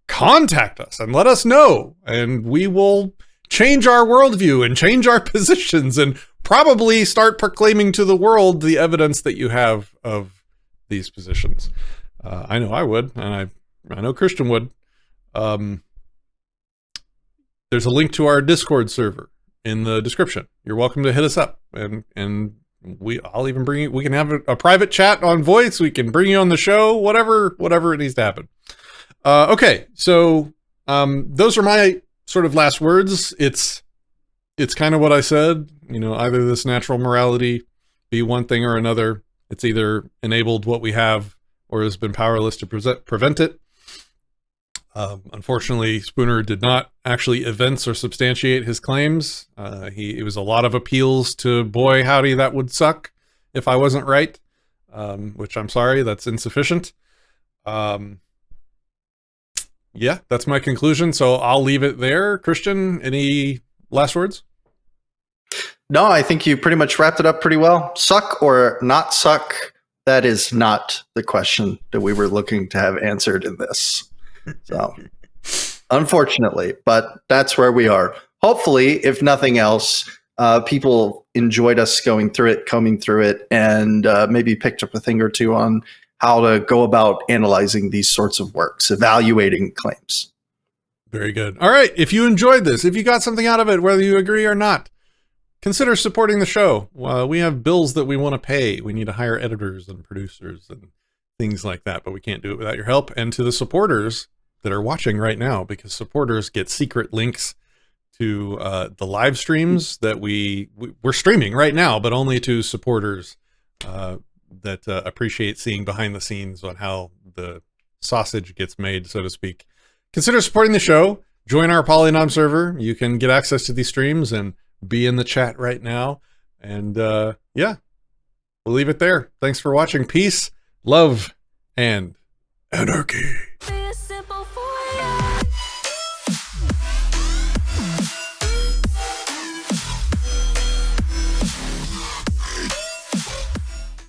contact us and let us know, and we will change our worldview and change our positions and probably start proclaiming to the world the evidence that you have of these positions. I know I would, and I know Christian would. There's a link to our Discord server in the description. You're welcome to hit us up, and I'll even bring you. We can have a private chat on voice. We can bring you on the show. Whatever it needs to happen. Okay, so those are my sort of last words. It's kind of what I said, either this natural morality be one thing or another. It's either enabled what we have or has been powerless to prevent it. Unfortunately, Spooner did not actually evince or substantiate his claims. It was a lot of appeals to, boy, howdy, that would suck if I wasn't right, which I'm sorry, that's insufficient. Yeah, that's my conclusion. So I'll leave it there. Christian, any last words? No, I think you pretty much wrapped it up pretty well. Suck or not suck, that is not the question that we were looking to have answered in this. So, unfortunately, but that's where we are. Hopefully, if nothing else, people enjoyed us going through it, combing through it, and maybe picked up a thing or two on how to go about analyzing these sorts of works, evaluating claims. Very good. All right. If you enjoyed this, if you got something out of it, whether you agree or not, consider supporting the show. We have bills that we want to pay. We need to hire editors and producers and things like that, but we can't do it without your help. And to the supporters that are watching right now, because supporters get secret links to the live streams that we're streaming right now, but only to supporters that appreciate seeing behind the scenes on how the sausage gets made, so to speak. Consider supporting the show. Join our Polynom server. You can get access to these streams and be in the chat right now. And yeah, we'll leave it there. Thanks for watching. Peace, love, and anarchy.